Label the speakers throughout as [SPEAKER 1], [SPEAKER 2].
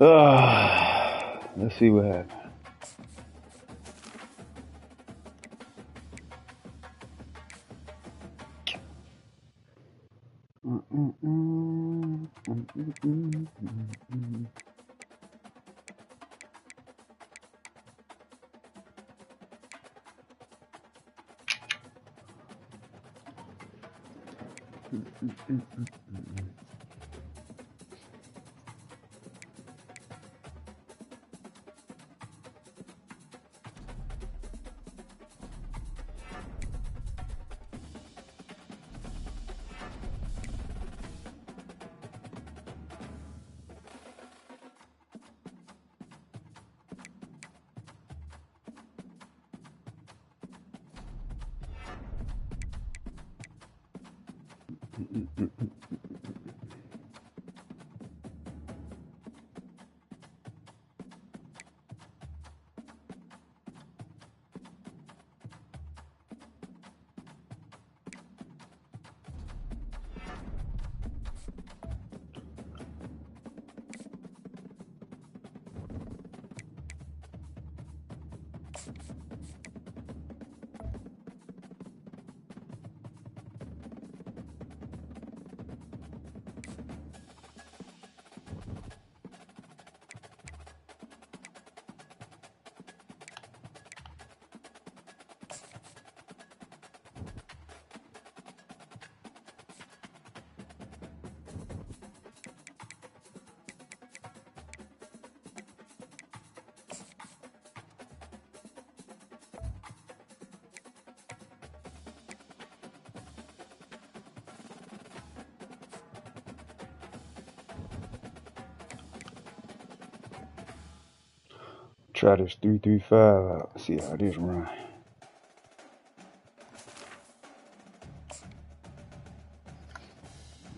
[SPEAKER 1] Let's see what happens. Try this 3-3-5 out. See how this run.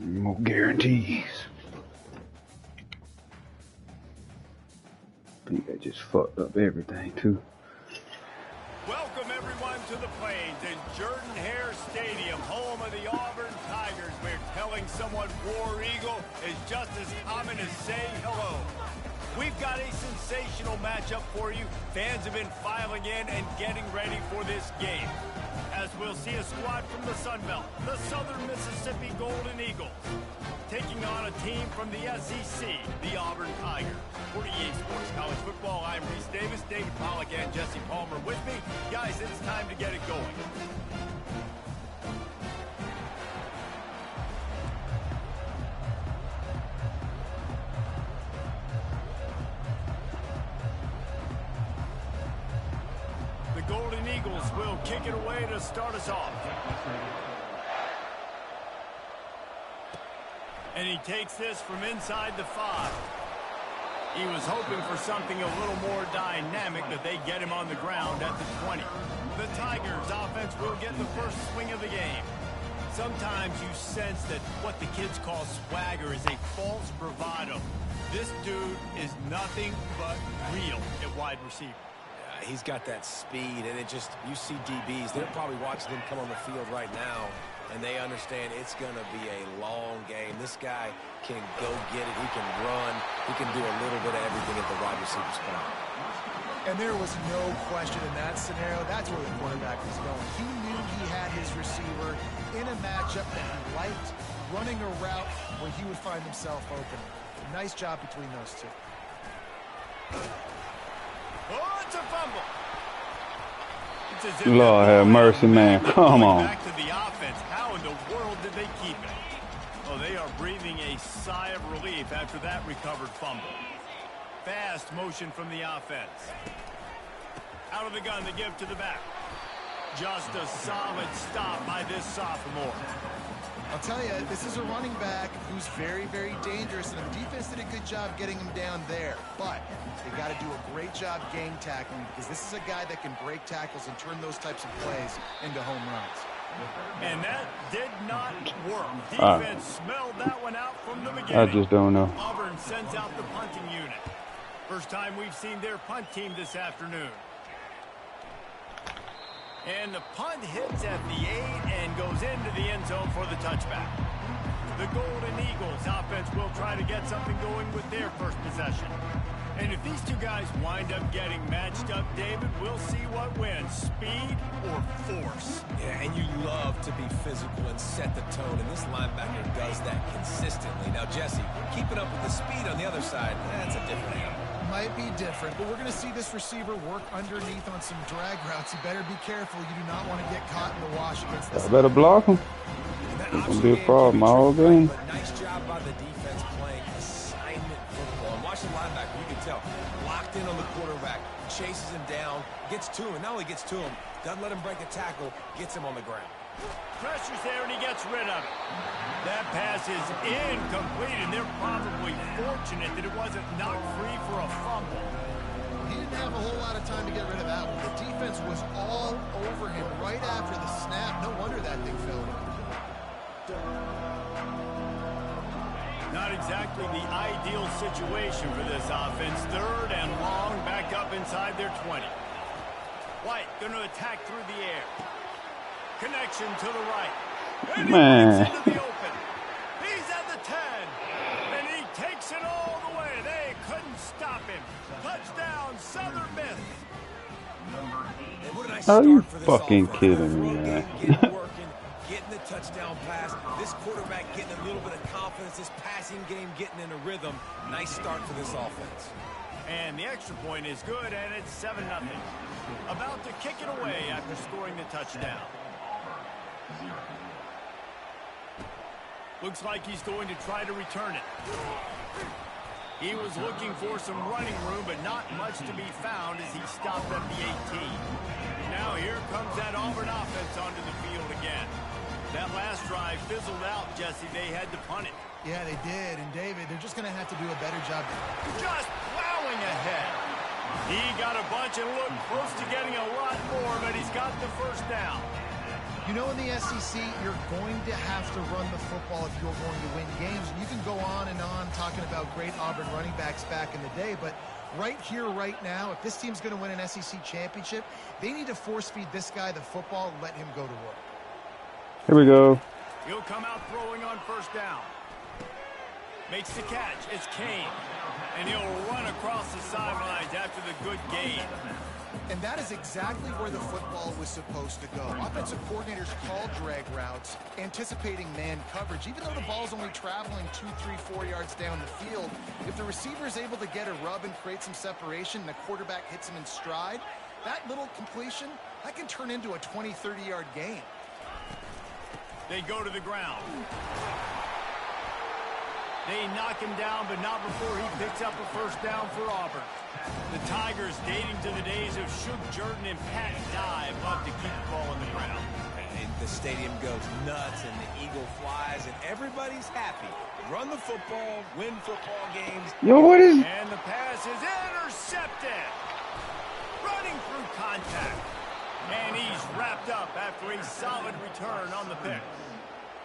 [SPEAKER 1] More guarantees. I think I just fucked up everything too.
[SPEAKER 2] Welcome everyone to the Plains in Jordan-Hare Stadium, home of the Auburn Tigers, where telling someone War Eagle is just as common as saying hello. We've got a sensational matchup for you. Fans have been filing in and getting ready for this game, as we'll see a squad from the Sun Belt, the Southern Mississippi Golden Eagles, taking on a team from the SEC, the Auburn Tigers. For EA Sports College Football, I'm Reese Davis, David Pollack, and Jesse Palmer with me. Guys, it's time to get it going. Golden Eagles will kick it away to start us off. And he takes this from inside the 5. He was hoping for something a little more dynamic, but they get him on the ground at the 20. The Tigers offense will get the first swing of the game. Sometimes you sense that what the kids call swagger is a false bravado. This dude is nothing but real at wide receiver.
[SPEAKER 3] He's got that speed, and it just, you see DBs, they're probably watching him come on the field right now, and they understand it's going to be a long game. This guy can go get it. He can run. He can do a little bit of everything at the wide receiver spot.
[SPEAKER 4] And there was no question in that scenario. That's where the quarterback was going. He knew he had his receiver in a matchup that he liked, running a route where he would find himself open. Nice job between those two.
[SPEAKER 2] Oh, it's a fumble.
[SPEAKER 1] Lord have mercy, man. Come on.
[SPEAKER 2] Back to the offense. How in the world did they keep it? Oh, they are breathing a sigh of relief after that recovered fumble. Fast motion from the offense. Out of the gun to give to the back. Just a solid stop by this sophomore.
[SPEAKER 4] I'll tell you, this is a running back who's very, very dangerous, and the defense did a good job getting him down there. But they got to do a great job game tackling, because this is a guy that can break tackles and turn those types of plays into home runs.
[SPEAKER 2] And that did not work. Defense smelled that one out from the beginning.
[SPEAKER 1] I just don't know.
[SPEAKER 2] Auburn sends out the punting unit. First time we've seen their punt team this afternoon. And the punt hits at the 8 and goes into the end zone for the touchback. The Golden Eagles offense will try to get something going with their first possession. And if these two guys wind up getting matched up, David, we'll see what wins, speed or force.
[SPEAKER 3] Yeah, and you love to be physical and set the tone, and this linebacker does that consistently. Now, Jesse, keeping up with the speed on the other side, that's a different animal.
[SPEAKER 4] Might be different, but we're going to see this receiver work underneath on some drag routes. You better be careful. You do not want to get caught in the wash against this.
[SPEAKER 1] I better block him. It's going to be a problem all game.
[SPEAKER 3] But nice job by the defense playing assignment football. And watch the linebacker, you can tell, locked in on the quarterback, chases him down, gets to him, and not only gets to him, doesn't let him break a tackle, gets him on the ground.
[SPEAKER 2] Pressure's there, and he gets rid of it. That pass is incomplete, and they're probably fortunate that it wasn't knocked free for a fumble.
[SPEAKER 4] He didn't have a whole lot of time to get rid of that one. The defense was all over him right after the snap. No wonder that thing fell.
[SPEAKER 2] Not exactly the ideal situation for this offense. Third and long, back up inside their 20. White going to attack through the air. Connection to the right. And he gets into the open. He's at the 10. And he takes it all the way. They couldn't stop him. Touchdown, Southern Miss.
[SPEAKER 3] What a nice
[SPEAKER 1] Are you
[SPEAKER 3] start for this
[SPEAKER 1] fucking
[SPEAKER 3] offense.
[SPEAKER 1] kidding me,
[SPEAKER 3] Getting
[SPEAKER 1] man?
[SPEAKER 3] working, getting the touchdown pass. This quarterback getting a little bit of confidence. This passing game getting in a rhythm. Nice start for this offense.
[SPEAKER 2] And the extra point is good, and it's 7-0. About to kick it away after scoring the touchdown. Looks like he's going to try to return it. He was looking for some running room, but not much to be found as he stopped at the 18. Now here comes that Auburn offense onto the field again. That last drive fizzled out, Jesse. They had to punt it.
[SPEAKER 4] Yeah, they did. And, David, they're just going to have to do a better job.
[SPEAKER 2] Just plowing ahead. He got a bunch and looked close to getting a lot more, but he's got the first down.
[SPEAKER 4] You know, in the SEC, you're going to have to run the football if you're going to win games. You can go on and on talking about great Auburn running backs back in the day, but right here, right now, if this team's going to win an SEC championship, they need to force-feed this guy the football and let him go to work.
[SPEAKER 1] Here we go.
[SPEAKER 2] He'll come out throwing on first down. Makes the catch. It's Kane. And he'll run across the sidelines after the good gain.
[SPEAKER 4] And that is exactly where the football was supposed to go. Offensive coordinators call drag routes, anticipating man coverage. Even though the ball's only traveling 2, 3, 4 yards down the field, if the receiver is able to get a rub and create some separation and the quarterback hits him in stride, that little completion, that can turn into a 20, 30-yard gain.
[SPEAKER 2] They go to the ground. They knock him down, but not before he picks up a first down for Auburn. The Tigers, dating to the days of Shook Jordan and Pat Dye, love to keep the ball on the ground.
[SPEAKER 3] And the stadium goes nuts, and the eagle flies, and everybody's happy. Run the football, win football games.
[SPEAKER 1] Yo, what is...
[SPEAKER 2] And the pass is intercepted. Running through contact. And he's wrapped up after a solid return on the pick.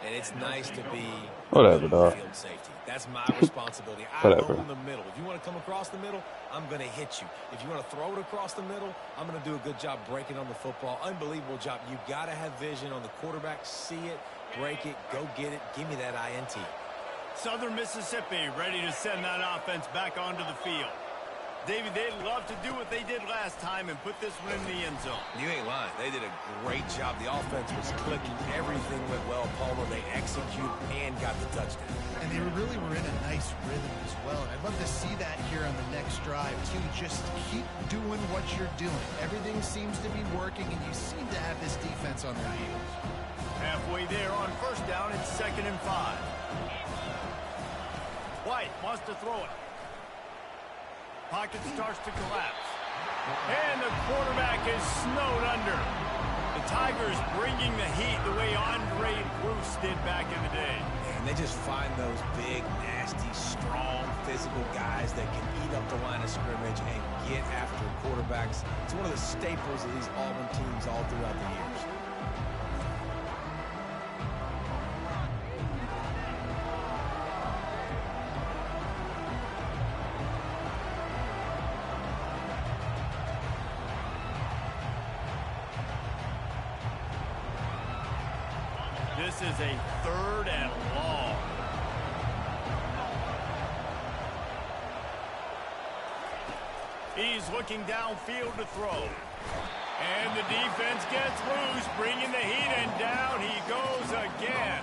[SPEAKER 3] And it's nice to be
[SPEAKER 1] Whatever, dog.
[SPEAKER 3] field safety. That's my responsibility. I
[SPEAKER 1] Whatever.
[SPEAKER 3] own the middle. If you want to come across the middle, I'm going to hit you. If you want to throw it across the middle, I'm going to do a good job breaking on the football. Unbelievable job. You got to have vision on the quarterback. See it, break it, go get it. Give me that INT.
[SPEAKER 2] Southern Mississippi ready to send that offense back onto the field. David, they'd love to do what they did last time and put this one in the end zone.
[SPEAKER 3] You ain't lying. They did a great job. The offense was clicking. Everything went well. Palmer, they executed and got the touchdown.
[SPEAKER 4] And they really were in a nice rhythm as well. And I'd love to see that here on the next drive, too. Just keep doing what you're doing. Everything seems to be working, and you seem to have this defense on their heels.
[SPEAKER 2] Halfway there on first down, it's 2nd and 5. White wants to throw it. Pocket starts to collapse. And the quarterback is snowed under. The Tigers bringing the heat the way Andre Bruce did back in the day.
[SPEAKER 3] And they just find those big, nasty, strong, physical guys that can eat up the line of scrimmage and get after quarterbacks. It's one of the staples of these Auburn teams all throughout the years.
[SPEAKER 2] This is a 3rd and long. He's looking downfield to throw. And the defense gets loose, bringing the heat, and down he goes again.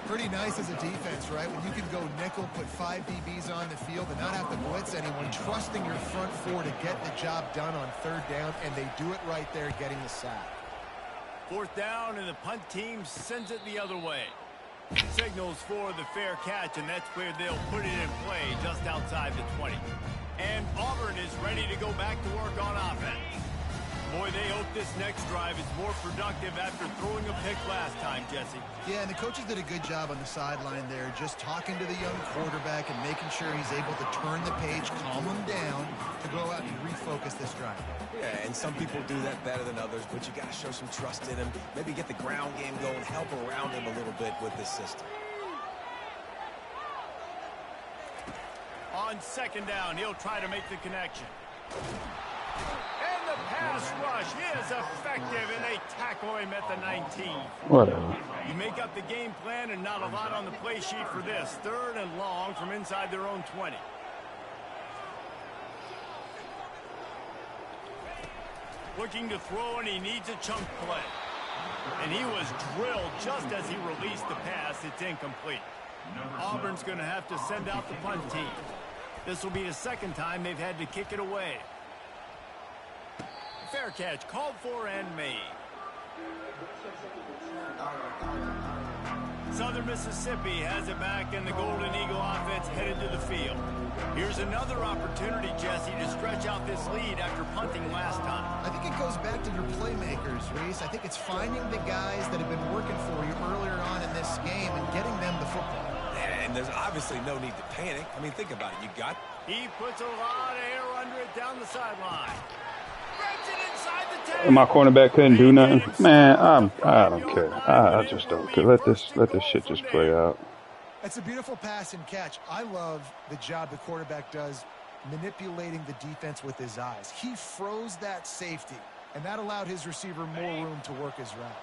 [SPEAKER 4] Pretty nice as a defense, right? When you can go nickel, put 5 DBs on the field and not have to blitz anyone, trusting your front four to get the job done on 3rd down, and they do it right there, getting the sack.
[SPEAKER 2] 4th down, and the punt team sends it the other way. Signals for the fair catch, and that's where they'll put it in play just outside the 20. And Auburn is ready to go back to work on offense. Boy, they hope this next drive is more productive after throwing a pick last time, Jesse.
[SPEAKER 4] Yeah, and the coaches did a good job on the sideline there, just talking to the young quarterback and making sure he's able to turn the page, calm him down, to go out and refocus this drive.
[SPEAKER 3] Yeah, and some people do that better than others, but you got to show some trust in him. Maybe get the ground game going, help around him a little bit with this system.
[SPEAKER 2] On 2nd down, he'll try to make the connection. And the pass rush is effective, and they tackle him at the 19.
[SPEAKER 1] Whatever.
[SPEAKER 2] You make up the game plan, and not a lot on the play sheet for this. 3rd and long from inside their own 20. Looking to throw, and he needs a chunk play. And he was drilled just as he released the pass. It's incomplete. Auburn's going to have to send out the punt team. This will be the 2nd time they've had to kick it away. Fair catch called for and made. Southern Mississippi has it back, and the Golden Eagle offense headed to the field. Here's another opportunity, Jesse, to stretch out this lead after punting last time.
[SPEAKER 4] I think it goes back to your playmakers, Reese. I think it's finding the guys that have been working for you earlier on in this game and getting them the football.
[SPEAKER 3] And there's obviously no need to panic. I mean, think about it. You got...
[SPEAKER 2] He puts a lot of air under it down the sideline. Grabs it inside the 10.
[SPEAKER 1] And my cornerback couldn't do nothing. Man, I don't care. I just don't care. Let this shit just play out.
[SPEAKER 4] It's a beautiful pass and catch. I love the job the quarterback does manipulating the defense with his eyes. He froze that safety, and that allowed his receiver more room to work his route.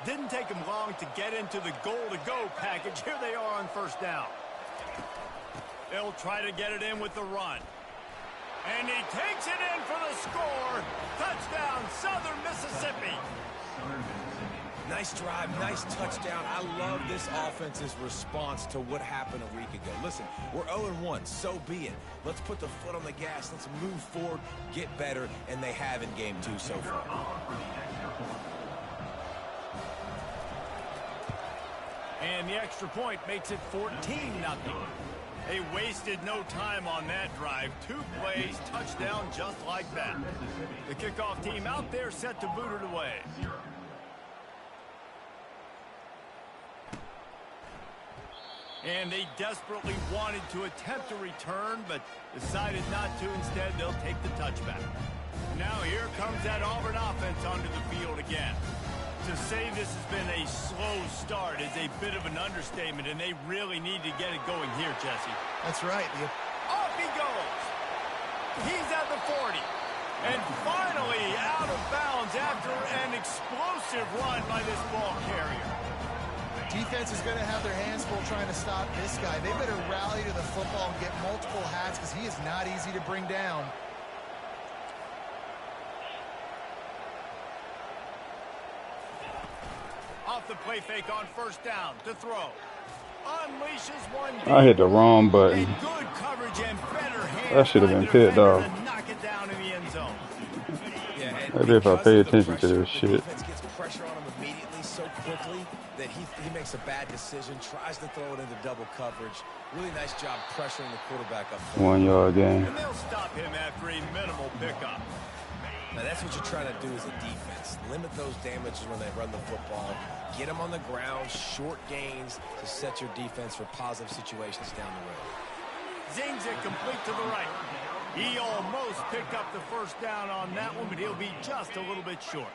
[SPEAKER 2] Didn't take him long to get into the goal-to-go package. Here they are on 1st down. They'll try to get it in with the run. And he takes it in for the score. Touchdown, Southern Mississippi.
[SPEAKER 3] Nice drive, nice touchdown. I love this offense's response to what happened a week ago. Listen, we're 0-1, so be it. Let's put the foot on the gas. Let's move forward, get better, and they have in game 2 so far.
[SPEAKER 2] And the extra point makes it 14-0. They wasted no time on that drive. 2 plays, touchdown just like that. The kickoff team out there set to boot it away. And they desperately wanted to attempt a return, but decided not to. Instead, they'll take the touchback. Now here comes that Auburn offense onto the field again. To say this has been a slow start is a bit of an understatement, and they really need to get it going here, Jesse.
[SPEAKER 4] That's right.
[SPEAKER 2] Off he goes. He's at the 40. And finally out of bounds after an explosive run by this ball carrier.
[SPEAKER 4] Defense is going to have their hands full trying to stop this guy. They better rally to the football and get multiple hats because he is not easy to bring down.
[SPEAKER 2] Off the play fake on 1st down to throw. Unleashes one.
[SPEAKER 1] I hit the wrong button.
[SPEAKER 2] Good coverage and better hands.
[SPEAKER 1] That should have been picked off.
[SPEAKER 2] Knock it down in the end zone.
[SPEAKER 3] Yeah,
[SPEAKER 1] Maybe if I pay attention to this shit.
[SPEAKER 3] Defense gets pressure on him immediately so quickly that he makes a bad decision, tries to throw it into double coverage. Really nice job pressuring the quarterback up front.
[SPEAKER 1] 1 yard gain.
[SPEAKER 2] And they'll stop him after a minimal pickup.
[SPEAKER 3] Now that's what you're trying to do as a defense. Limit those damages when they run the football. Get them on the ground, short gains to set your defense for positive situations down the road.
[SPEAKER 2] Zings it complete to the right. He almost picked up the 1st down on that one, but he'll be just a little bit short.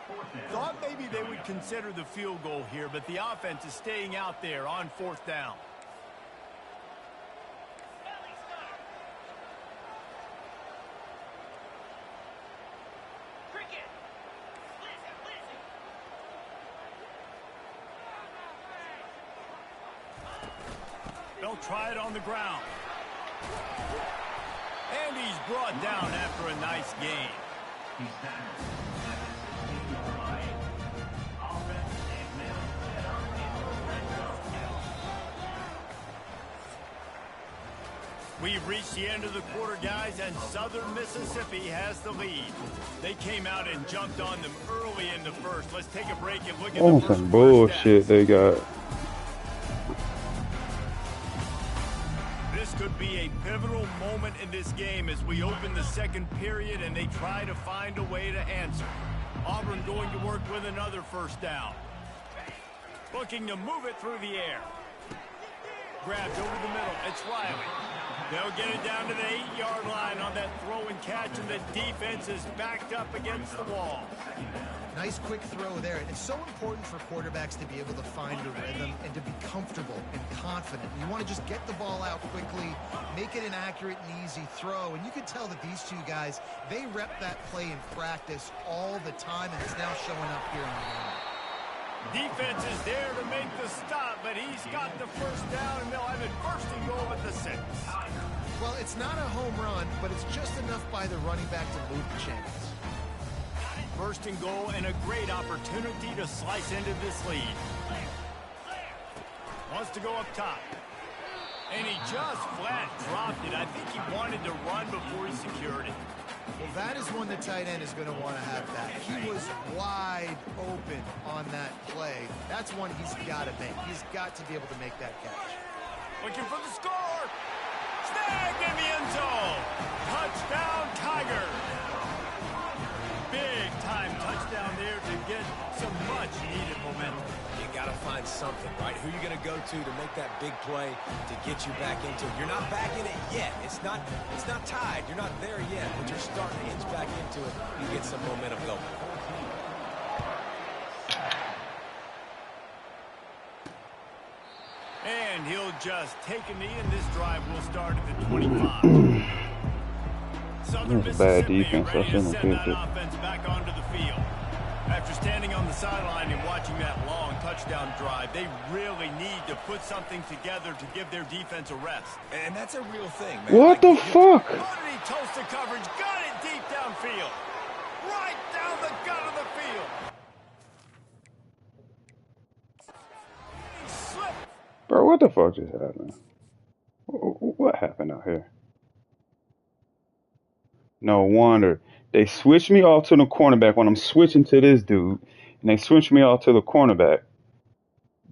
[SPEAKER 2] Thought maybe they would consider the field goal here, but the offense is staying out there on 4th down. They'll try it on the ground. And he's brought down after a nice gain. We've reached the end of the quarter, guys, and Southern Mississippi has the lead. They came out and jumped on them early in the first. Let's take a break and look at the first
[SPEAKER 1] some bullshit they got.
[SPEAKER 2] This could be a pivotal moment in this game as we open the second period and they try to find a way to answer. Auburn going to work with another first down. Looking to move it through the air. Grabbed over the middle. It's Riley. They'll get it down to the 8-yard line on that throw and catch, and the defense is backed up against the wall.
[SPEAKER 4] Nice quick throw there. It's so important for quarterbacks to be able to find a rhythm and to be comfortable and confident. You want to just get the ball out quickly, make it an accurate and easy throw. And you can tell that these two guys, they rep that play in practice all the time, and it's now showing up here on the game.
[SPEAKER 2] Defense is there to make the stop, but he's got the first down, and they'll have it first and goal at the 6.
[SPEAKER 4] Well, it's not a home run, but it's just enough by the running back to move the chains.
[SPEAKER 2] First and goal and a great opportunity to slice into this lead. Wants to go up top. And he just flat dropped it. I think he wanted to run before he secured it.
[SPEAKER 4] Well, that is one the tight end is going to want to have that. He was wide open on that play. That's one he's got to make. He's got to be able to make that catch.
[SPEAKER 2] Looking for the score. Snagged in the end zone. Touchdown, Tigers. Big time touchdown there to get some much needed momentum.
[SPEAKER 3] You got to find something, right? Who are you going to go to make that big play to get you back into it? You're not back in it yet. It's not tied. You're not there yet, but you're starting to inch back into it. You get some momentum going.
[SPEAKER 2] And he'll just take a knee, and this drive will start at the 25. Southern
[SPEAKER 1] That's a bad
[SPEAKER 2] Mississippi
[SPEAKER 1] defense. I
[SPEAKER 2] ready to
[SPEAKER 1] shouldn't
[SPEAKER 2] send
[SPEAKER 1] have
[SPEAKER 2] that
[SPEAKER 1] picked it.
[SPEAKER 2] offense back onto the field. After standing on the sideline and watching that long touchdown drive, they really need to put something together to give their defense a rest.
[SPEAKER 3] And that's a real thing, man.
[SPEAKER 1] What the fuck?
[SPEAKER 2] He toast the coverage, got it deep downfield. Right down the gut of the field. He slipped.
[SPEAKER 1] Bro, what the fuck just happened? What happened out here? No wonder. They switched me off to the cornerback when I'm switching to this dude. And they switched me off to the cornerback.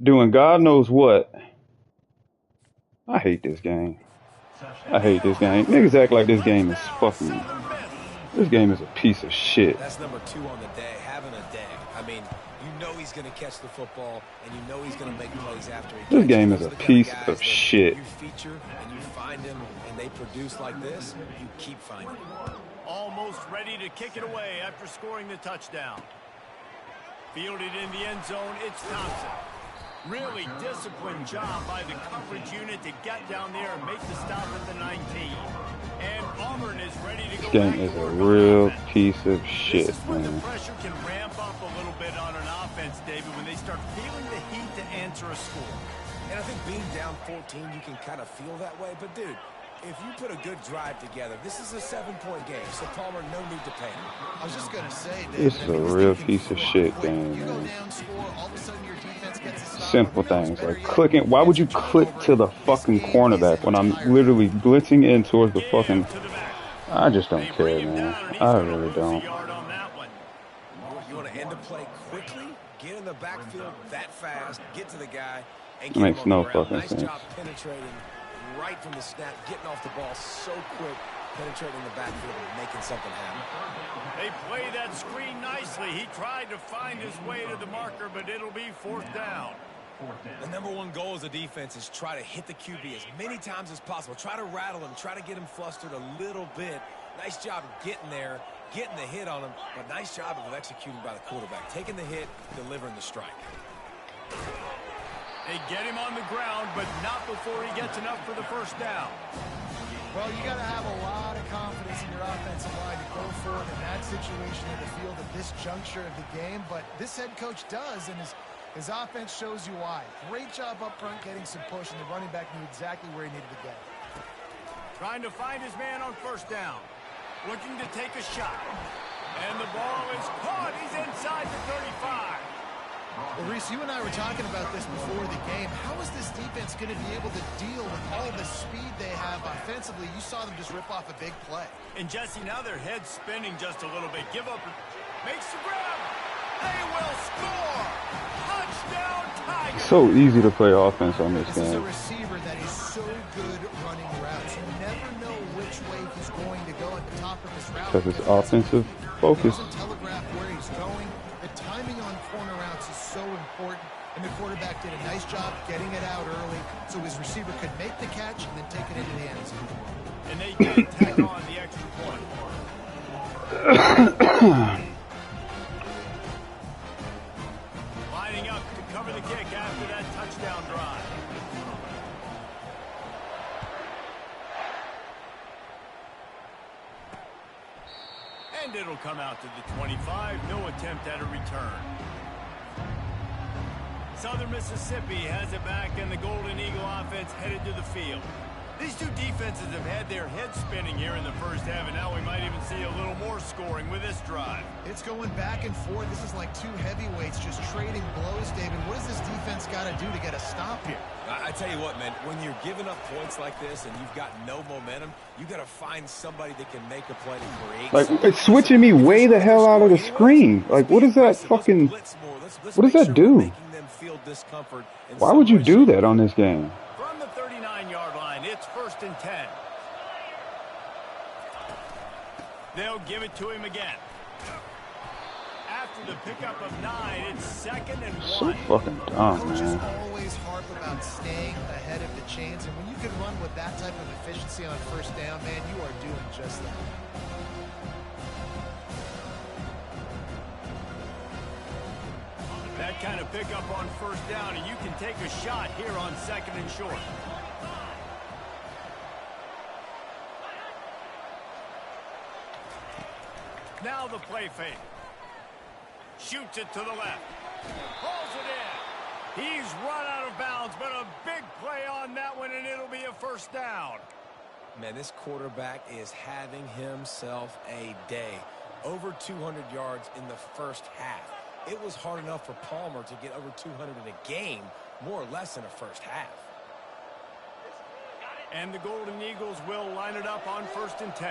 [SPEAKER 1] Doing God knows what. I hate this game. I hate this game. Niggas act like this game is fucking... This game is a piece of shit.
[SPEAKER 3] That's number 2 on the day, having a day. I mean, you know he's going to catch the football, and you know he's going to make plays after he catches.
[SPEAKER 1] This game is a piece of shit.
[SPEAKER 3] You feature, and you find him, and they produce like this, you keep finding him.
[SPEAKER 2] Almost ready to kick it away after scoring the touchdown. Fielded in the end zone, it's Thompson. Really disciplined job by the coverage unit to get down there and make the stop at the 19. And Auburn is ready to go.
[SPEAKER 1] This game is a real piece of shit,
[SPEAKER 2] This is when
[SPEAKER 1] man.
[SPEAKER 2] the pressure can ramp up a little bit on an offense, David, when they start feeling the heat to answer a score.
[SPEAKER 3] And I think being down 14, you can kind of feel that way. But, dude, if you put a good drive together, this is a 7-point game, so Palmer, no need to panic.
[SPEAKER 4] I was just going to say, Dave,
[SPEAKER 1] This is a real piece of shit game,
[SPEAKER 4] you go
[SPEAKER 1] man.
[SPEAKER 4] down, score, all of a sudden your defense gets a stop.
[SPEAKER 1] Simple things like clicking. Why would you click to the fucking cornerback when I'm literally blitzing in towards the fucking... I just don't care, man. I really don't.
[SPEAKER 3] You want to end a play quickly, get in the backfield that fast, get to the guy, and get
[SPEAKER 1] Makes
[SPEAKER 3] him on
[SPEAKER 1] no
[SPEAKER 3] the ground.
[SPEAKER 1] fucking
[SPEAKER 3] Nice
[SPEAKER 1] sense.
[SPEAKER 3] job penetrating right from the snap, getting off the ball so quick, penetrating the backfield and making something happen.
[SPEAKER 2] They play that screen nicely. He tried to find his way to the marker, but it'll be 4th down.
[SPEAKER 3] The number 1 goal as a defense is try to hit the QB as many times as possible. Try to rattle him, try to get him flustered a little bit. Nice job getting there, getting the hit on him, but nice job of executing by the quarterback. Taking the hit, delivering the strike.
[SPEAKER 2] They get him on the ground, but not before he gets enough for the first down.
[SPEAKER 4] Well, you got to have a lot of confidence in your offensive line to go forward in that situation in the field at this juncture of the game, but this head coach does, and his offense shows you why. Great job up front getting some push, and the running back knew exactly where he needed to get.
[SPEAKER 2] Trying to find his man on first down. Looking to take a shot. And the ball is caught. He's inside the 35.
[SPEAKER 4] Well, Reese, you and I were talking about this before the game. How is this defense going to be able to deal with all the speed they have offensively? You saw them just rip off a big play.
[SPEAKER 2] And Jesse, now their head's spinning just a little bit. Give up. Makes the grab. They will score. Touchdown Tigers.
[SPEAKER 1] So easy to play offense on this
[SPEAKER 4] This is a
[SPEAKER 1] game.
[SPEAKER 4] receiver that is so good running routes. You never know which way he's going to go at the top of his route.
[SPEAKER 1] Because it's offensive focus.
[SPEAKER 4] He doesn't telegraph where he's going. The timing on corner routes is so important, and the quarterback did a nice job getting it out early so his receiver could make the catch and then take it into the end zone.
[SPEAKER 2] And they did tack on the extra point. Lining up to cover the kick after that touchdown drive. And it'll come out to the 25. No attempt at a return. Southern Mississippi has it back, and the Golden Eagle offense headed to the field. These two defenses have had their heads spinning here in the first half, and now we might even see a little more scoring with this drive.
[SPEAKER 4] It's going back and forth. This is like two heavyweights just trading blows, David. What does this defense got to do to get a stop here?
[SPEAKER 3] I tell you what, man, when you're giving up points like this and you've got no momentum, you got to find somebody that can make a play to create.
[SPEAKER 1] Like, it's switching me way the hell out of the screen. Like, what is that fucking... What does that do? Why would you do that on this game?
[SPEAKER 2] From the 39-yard line, it's 1st and 10. They'll give it to him again. After the pickup of 9, it's 2nd and 1.
[SPEAKER 1] So fucking dumb,
[SPEAKER 4] Coaches
[SPEAKER 1] man.
[SPEAKER 4] always harp about staying ahead of the chains, and when you can run with that type of efficiency on first down, man, you are doing just that.
[SPEAKER 2] That kind of pickup on first down, and you can take a shot here on 2nd and short. Now the play fake. Shoots it to the left. Pulls it in. He's run out of bounds, but a big play on that one, and it'll be a first down.
[SPEAKER 3] Man, this quarterback is having himself a day. Over 200 yards in the first half. It was hard enough for Palmer to get over 200 in a game, more or less in a first half.
[SPEAKER 2] And the Golden Eagles will line it up on 1st and 10.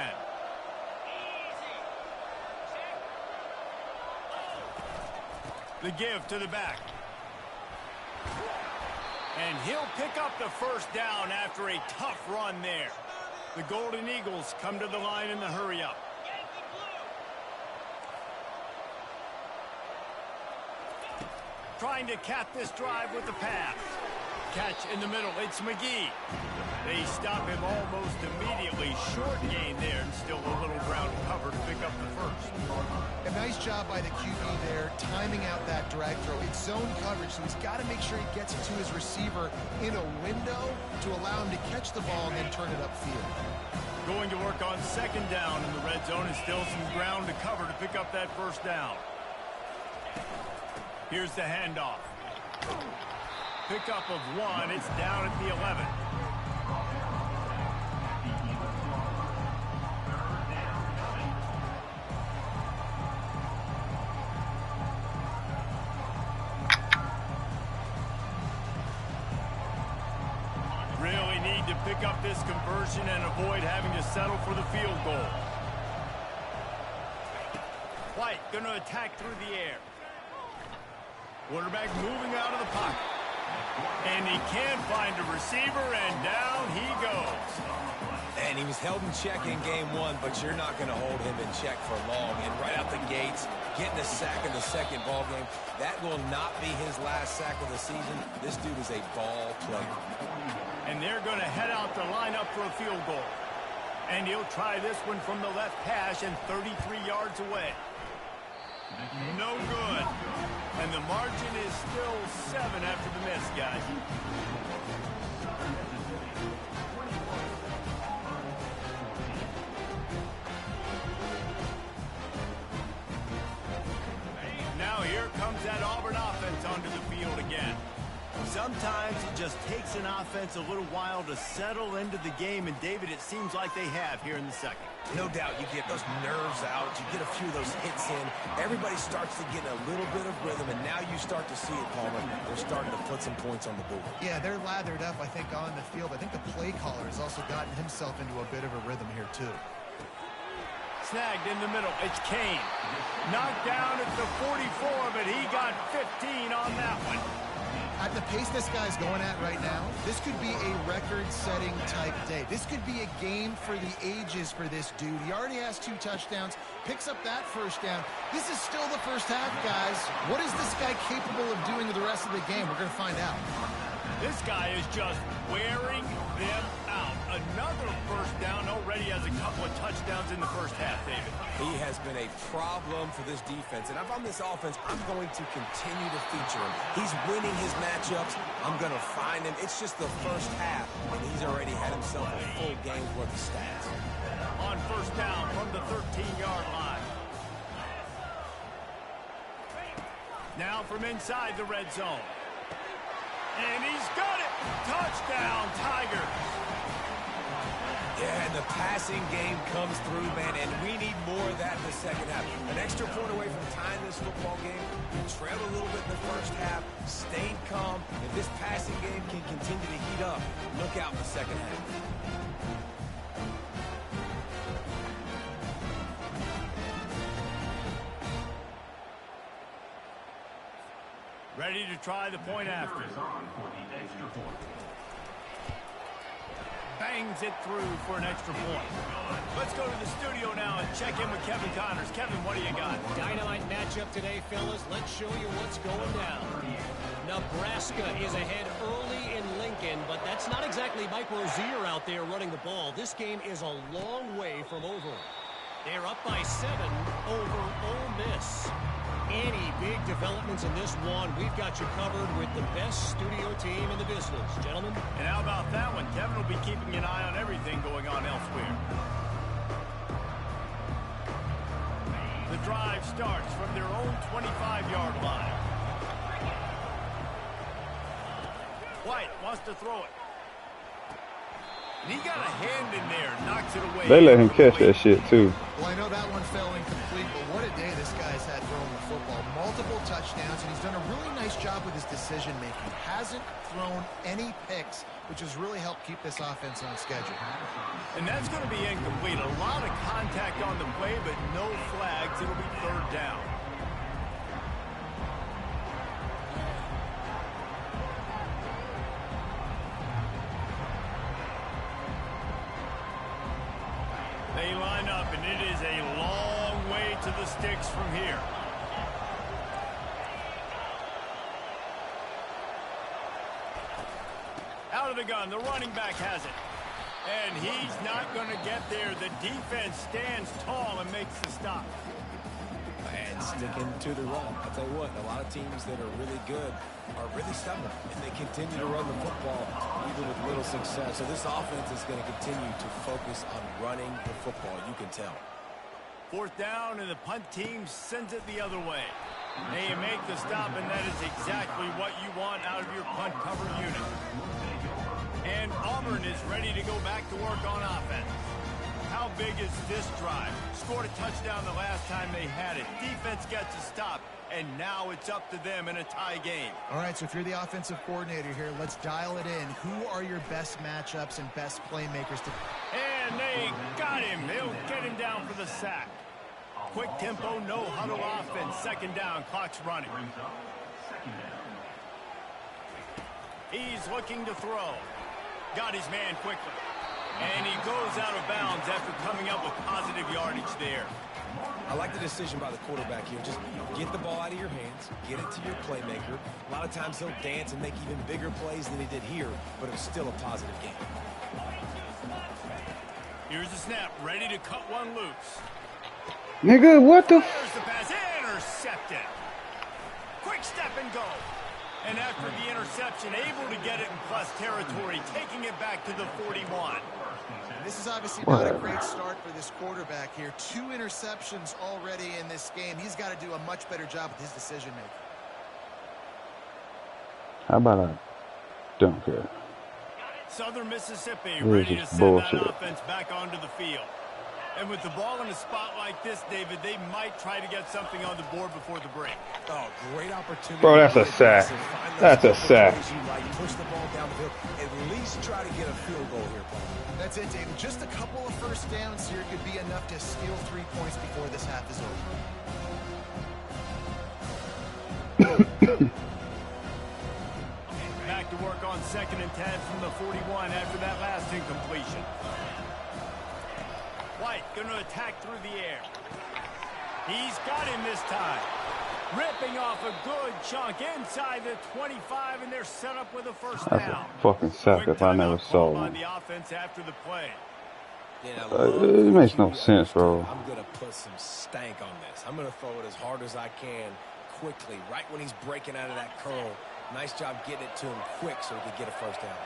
[SPEAKER 2] The give to the back. And he'll pick up the first down after a tough run there. The Golden Eagles come to the line in the hurry-up. Trying to cap this drive with the pass. Catch in the middle. It's McGee. They stop him almost immediately. Short gain there, and still a little ground cover to pick up the first.
[SPEAKER 4] A nice job by the QB there, timing out that drag throw. It's zone coverage, so he's got to make sure he gets it to his receiver in a window to allow him to catch the ball and then turn it upfield.
[SPEAKER 2] Going to work on 2nd down in the red zone, and still some ground to cover to pick up that first down. Here's the handoff. Pickup of 1. It's down at the 11. Really need to pick up this conversion and avoid having to settle for the field goal. White going to attack through the air. Quarterback moving out of the pocket. And he can't find a receiver, and down he goes.
[SPEAKER 3] And he was held in check in game 1, but you're not going to hold him in check for long. And right out the gates, getting a sack in the second ball game, that will not be his last sack of the season. This dude is a ball player.
[SPEAKER 2] And they're going to head out to line up for a field goal. And he'll try this one from the left hash and 33 yards away. No good. And the margin is still 7 after the miss, guys. Now here comes that Auburn offense onto the field again. Sometimes it just takes an offense a little while to settle into the game, and David, it seems like they have here in the second.
[SPEAKER 3] No doubt you get those nerves out, you get a few of those hits in, everybody starts to get a little bit of rhythm, and now you start to see it, Palmer. They're starting to put some points on the board.
[SPEAKER 4] Yeah, they're lathered up, I think, on the field. I think the play caller has also gotten himself into a bit of a rhythm here, too.
[SPEAKER 2] Snagged in the middle. It's Kane. Knocked down at the 44, but he got 15 on that one.
[SPEAKER 4] At the pace this guy's going at right now, this could be a record-setting type day. This could be a game for the ages for this dude. He already has 2 touchdowns, picks up that first down. This is still the first half, guys. What is this guy capable of doing with the rest of the game? We're going to find out.
[SPEAKER 2] This guy is just wearing them out. Another first down, already has a couple of touchdowns in the first half, David.
[SPEAKER 3] He has been a problem for this defense, and if I'm this offense, I'm going to continue to feature him. He's winning his matchups. I'm going to find him. It's just the first half, and he's already had himself a full game's worth of stats.
[SPEAKER 2] On first down from the 13-yard line. Now from inside the red zone. And he's got it. Touchdown, Tiger.
[SPEAKER 3] Yeah, and the passing game comes through, man, and we need more of that in the second half. An extra point away from tying this football game. We trailed a little bit in the first half, stayed calm. If this passing game can continue to heat up, look out in the second half.
[SPEAKER 2] Ready to try the point after. Bangs it through for an extra point. Let's go to the studio now and check in with Kevin Connors. Kevin, what do you got?
[SPEAKER 5] Dynamite matchup today, fellas. Let's show you what's going down. Nebraska is ahead early in Lincoln, but that's not exactly Mike Rozier out there running the ball. This game is a long way from over. They're up by 7 over Ole Miss. Any big developments in this one, we've got you covered with the best studio team in the business. Gentlemen.
[SPEAKER 2] And how about that one? Kevin will be keeping an eye on everything going on elsewhere. The drive starts from their own 25-yard line. White wants to throw it. And he got a hand in there, knocks it away.
[SPEAKER 1] They let him catch that shit too.
[SPEAKER 4] Well, I know that one fell incomplete, but what a day this guy's had throwing the football. Multiple touchdowns, and he's done a really nice job with his decision-making. Hasn't thrown any picks, which has really helped keep this offense on schedule.
[SPEAKER 2] And that's going to be incomplete. A lot of contact on the play, but no flags. It'll be third down. They line up, and it is a long way to the sticks from here. Out of the gun, the running back has it. And he's not going to get there. The defense stands tall and makes the stop.
[SPEAKER 3] And sticking to the run. I'll tell you what, a lot of teams that are really good are really stubborn, and they continue to run the football even with little success. So this offense is going to continue to focus on running the football, you can tell.
[SPEAKER 2] Fourth down, and the punt team sends it the other way. They make the stop, and that is exactly what you want out of your punt cover unit. And Auburn is ready to go back to work on offense. How big is this drive? Scored a touchdown the last time they had it. Defense gets a stop, and now it's up to them in a tie game.
[SPEAKER 4] All right, so if you're the offensive coordinator here, let's dial it in. Who are your best matchups and best playmakers to...
[SPEAKER 2] And they got him. They'll get him down for the sack. Quick tempo, no huddle offense. Second down, clock's running. He's looking to throw. Got his man quickly. And he goes out of bounds after coming up with positive yardage there.
[SPEAKER 3] I like the decision by the quarterback here. Just get the ball out of your hands, get it to your playmaker. A lot of times he'll dance and make even bigger plays than he did here, but it's still a positive game.
[SPEAKER 2] Here's the snap, ready to cut one loose.
[SPEAKER 1] Nigga, what the
[SPEAKER 2] There's the pass, intercepted. Quick step and go. And after the interception, able to get it in plus territory, taking it back to the 41.
[SPEAKER 4] This is obviously not a great start for this quarterback here. 2 interceptions already in this game. He's got to do a much better job with his decision-making.
[SPEAKER 1] How about I don't care?
[SPEAKER 2] Southern Mississippi
[SPEAKER 1] This
[SPEAKER 2] ready
[SPEAKER 1] is
[SPEAKER 2] to send
[SPEAKER 1] bullshit.
[SPEAKER 2] that offense back onto the field. And with the ball in a spot like this, David, they might try to get something on the board before the break.
[SPEAKER 3] Oh, great opportunity.
[SPEAKER 1] Bro, that's a sack. That's a sack.
[SPEAKER 3] Push the ball down the field. At least try to get a field goal here, Paul.
[SPEAKER 4] That's it, David. Just a couple of first downs here could be enough to steal 3 points before this half is over.
[SPEAKER 2] Back to work on 2nd and 10 from the 41 after that last incompletion. White going to attack through the air. He's got him this time. Ripping off a good chunk inside the 25, and they're set up with a first down.
[SPEAKER 1] That's a fucking sack if I never saw one.
[SPEAKER 2] The offense after the play.
[SPEAKER 1] It makes no sense, bro.
[SPEAKER 3] I'm going to put some stank on this. I'm going to throw it as hard as I can quickly, right when he's breaking out of that curl. Nice job getting it to him quick so he could get a first down.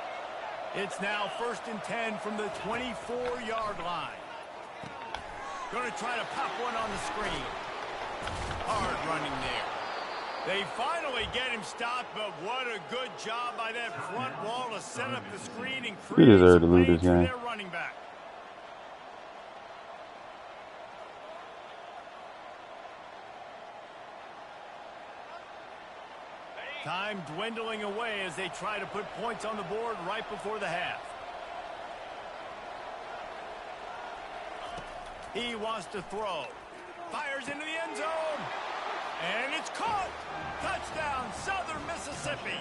[SPEAKER 2] It's now 1st and 10 from the 24-yard line. Going to try to pop one on the screen. Hard running there. They finally get him stopped, but what a good job by that front wall to set up the screen and create
[SPEAKER 1] deserve to
[SPEAKER 2] some
[SPEAKER 1] lose this
[SPEAKER 2] lanes for
[SPEAKER 1] game.
[SPEAKER 2] their running back. Time dwindling away as they try to put points on the board right before the half. He wants to throw. Fires into the end zone. And it's caught. Touchdown, Southern Mississippi.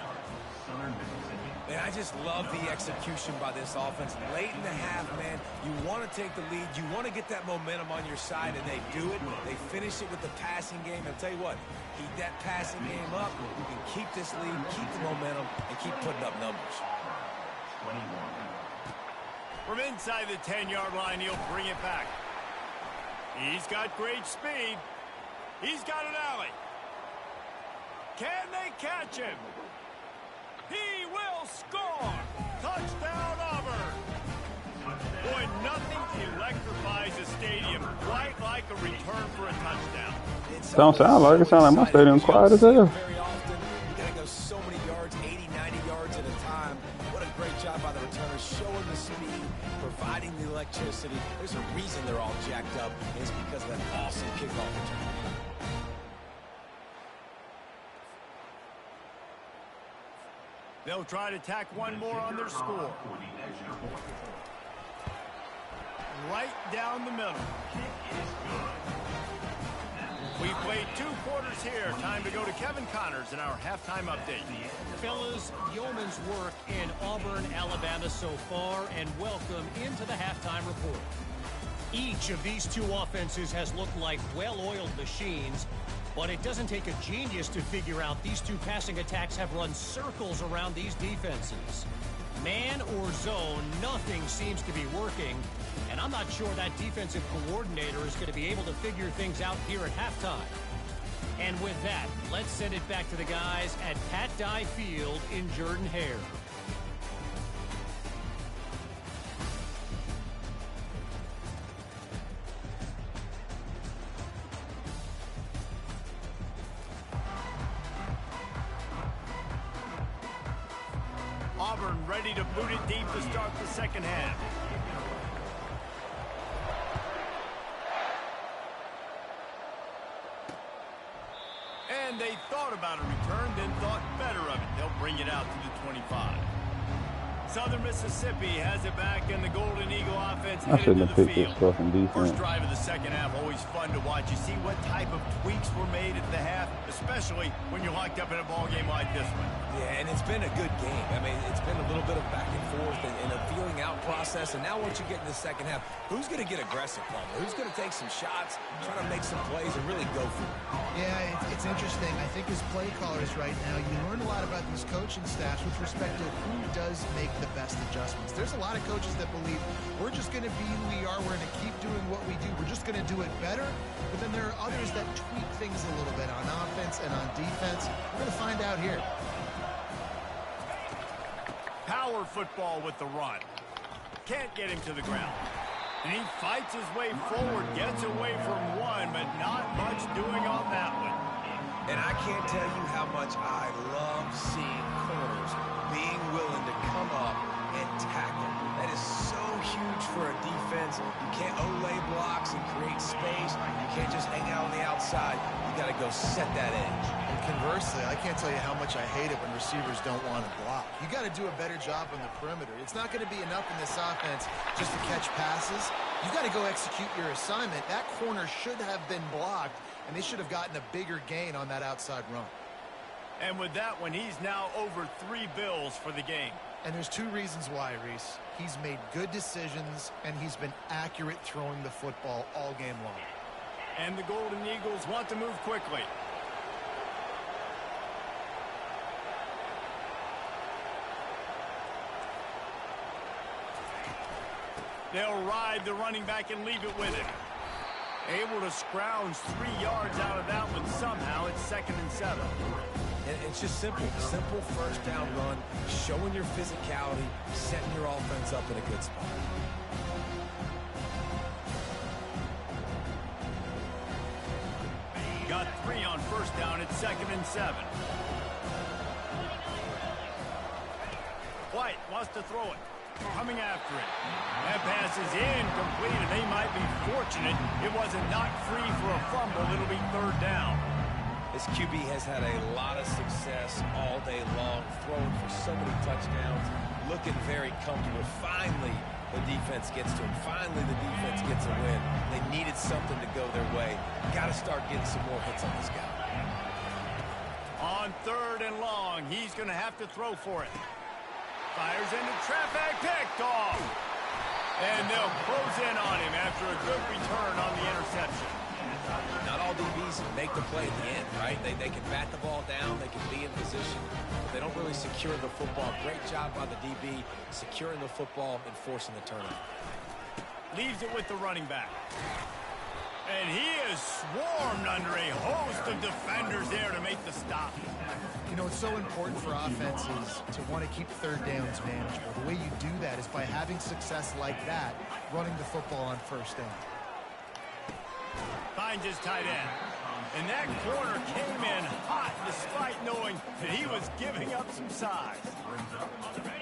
[SPEAKER 3] Man, I just love the execution by this offense. Late in the half, man, you want to take the lead. You want to get that momentum on your side, and they do it. They finish it with the passing game. And I'll tell you what, keep that passing game up. You can keep this lead, keep the momentum, and keep putting up numbers.
[SPEAKER 2] From inside the 10-yard line, he'll bring it back. He's got great speed. He's got an alley. Can they catch him? He will score. Touchdown, Auburn. Boy, nothing electrifies a stadium quite like a return for a touchdown.
[SPEAKER 1] Don't sound like it. Sound like my stadium quiet as hell.
[SPEAKER 3] Very often, you got to go so many yards, 80, 90 yards at a time. What a great job by the returners, showing the speed, providing the electricity. There's a reason they're all jacked up, and it's because of that awesome kickoff return.
[SPEAKER 2] They'll try to tack one more on their score. Right down the middle. We played 2 quarters here. Time to go to Kevin Connors in our halftime update.
[SPEAKER 5] Fellas, yeoman's work in Auburn, Alabama so far, and welcome into the halftime report. Each of these 2 offenses has looked like well-oiled machines, but it doesn't take a genius to figure out these 2 passing attacks have run circles around these defenses. Man or zone, nothing seems to be working, and I'm not sure that defensive coordinator is going to be able to figure things out here at halftime. And with that, let's send it back to the guys at Pat Dye Field in Jordan-Hare.
[SPEAKER 2] Auburn ready to boot it deep to start the second half. And they thought about a return, then thought better of it. They'll bring it out to the 25. Southern Mississippi has it back, and the Golden Eagle offense
[SPEAKER 1] I
[SPEAKER 2] headed
[SPEAKER 1] shouldn't
[SPEAKER 2] to
[SPEAKER 1] have
[SPEAKER 2] the
[SPEAKER 1] picked this
[SPEAKER 2] field.
[SPEAKER 1] fucking defense.
[SPEAKER 2] First drive of the second half, always fun to watch. You see what type of tweaks were made at the half, especially when you're locked up in a ball game like this one.
[SPEAKER 3] Yeah, and it's been a good game. I mean, it's been a little bit of back and forth and a feeling out process. And now once you get in the second half, who's going to get aggressive, Palmer? Who's going to take some shots, try to make some plays, and really go for it?
[SPEAKER 4] Yeah, it's interesting. I think as play callers right now, you learn a lot about these coaching staffs with respect to who does make the best adjustments. There's a lot of coaches that believe we're just going to be who we are. We're going to keep doing what we do. We're just going to do it better. But then there are others that tweak things a little bit on offense and on defense. We're going to find out here.
[SPEAKER 2] Power football with the run. Can't get him to the ground. And he fights his way forward, gets away from one, but not much doing on that one.
[SPEAKER 3] And I can't tell you how much I love seeing corners being willing to come up and tackle. That is so huge for a defense. You can't olay blocks and create space. You can't just hang out on the outside. You got to go set that edge.
[SPEAKER 4] And conversely, I can't tell you how much I hate it when receivers don't want to block. You got to do a better job on the perimeter. It's not going to be enough in this offense just to catch passes. You got to go execute your assignment. That corner should have been blocked, and they should have gotten a bigger gain on that outside run.
[SPEAKER 2] And with that one, he's now over 3 bills for the game.
[SPEAKER 4] And there's 2 reasons why, Reese. He's made good decisions, and he's been accurate throwing the football all game long.
[SPEAKER 2] And the Golden Eagles want to move quickly. They'll ride the running back and leave it with him. Able to scrounge 3 yards out of that one somehow. It's 2nd and 7.
[SPEAKER 3] And it's just simple. Simple first down run, showing your physicality, setting your offense up in a good spot.
[SPEAKER 2] Got 3 on first down. It's 2nd and 7. White wants to throw it. Coming after it. That pass is incomplete, and they might be fortunate it wasn't knocked free for a fumble. It'll be 3rd down.
[SPEAKER 3] This QB has had a lot of success all day long, throwing for so many touchdowns, looking very comfortable. Finally, the defense gets to him. Finally, the defense gets a win. They needed something to go their way. Got to start getting some more hits on this guy.
[SPEAKER 2] On 3rd and long, he's going to have to throw for it. Fires into traffic, picked off. And they'll close in on him after a good return on the interception.
[SPEAKER 3] Not all DBs make the play at the end, right? They can bat the ball down, they can be in position, but they don't really secure the football. Great job by the DB securing the football and forcing the turnover.
[SPEAKER 2] Leaves it with the running back. And he is swarmed under a host of defenders there to make the stop.
[SPEAKER 4] You know, it's so important for offenses to want to keep 3rd downs manageable. The way you do that is by having success like that, running the football on 1st down.
[SPEAKER 2] Finds his tight end. And that corner came in hot despite knowing that he was giving up some size.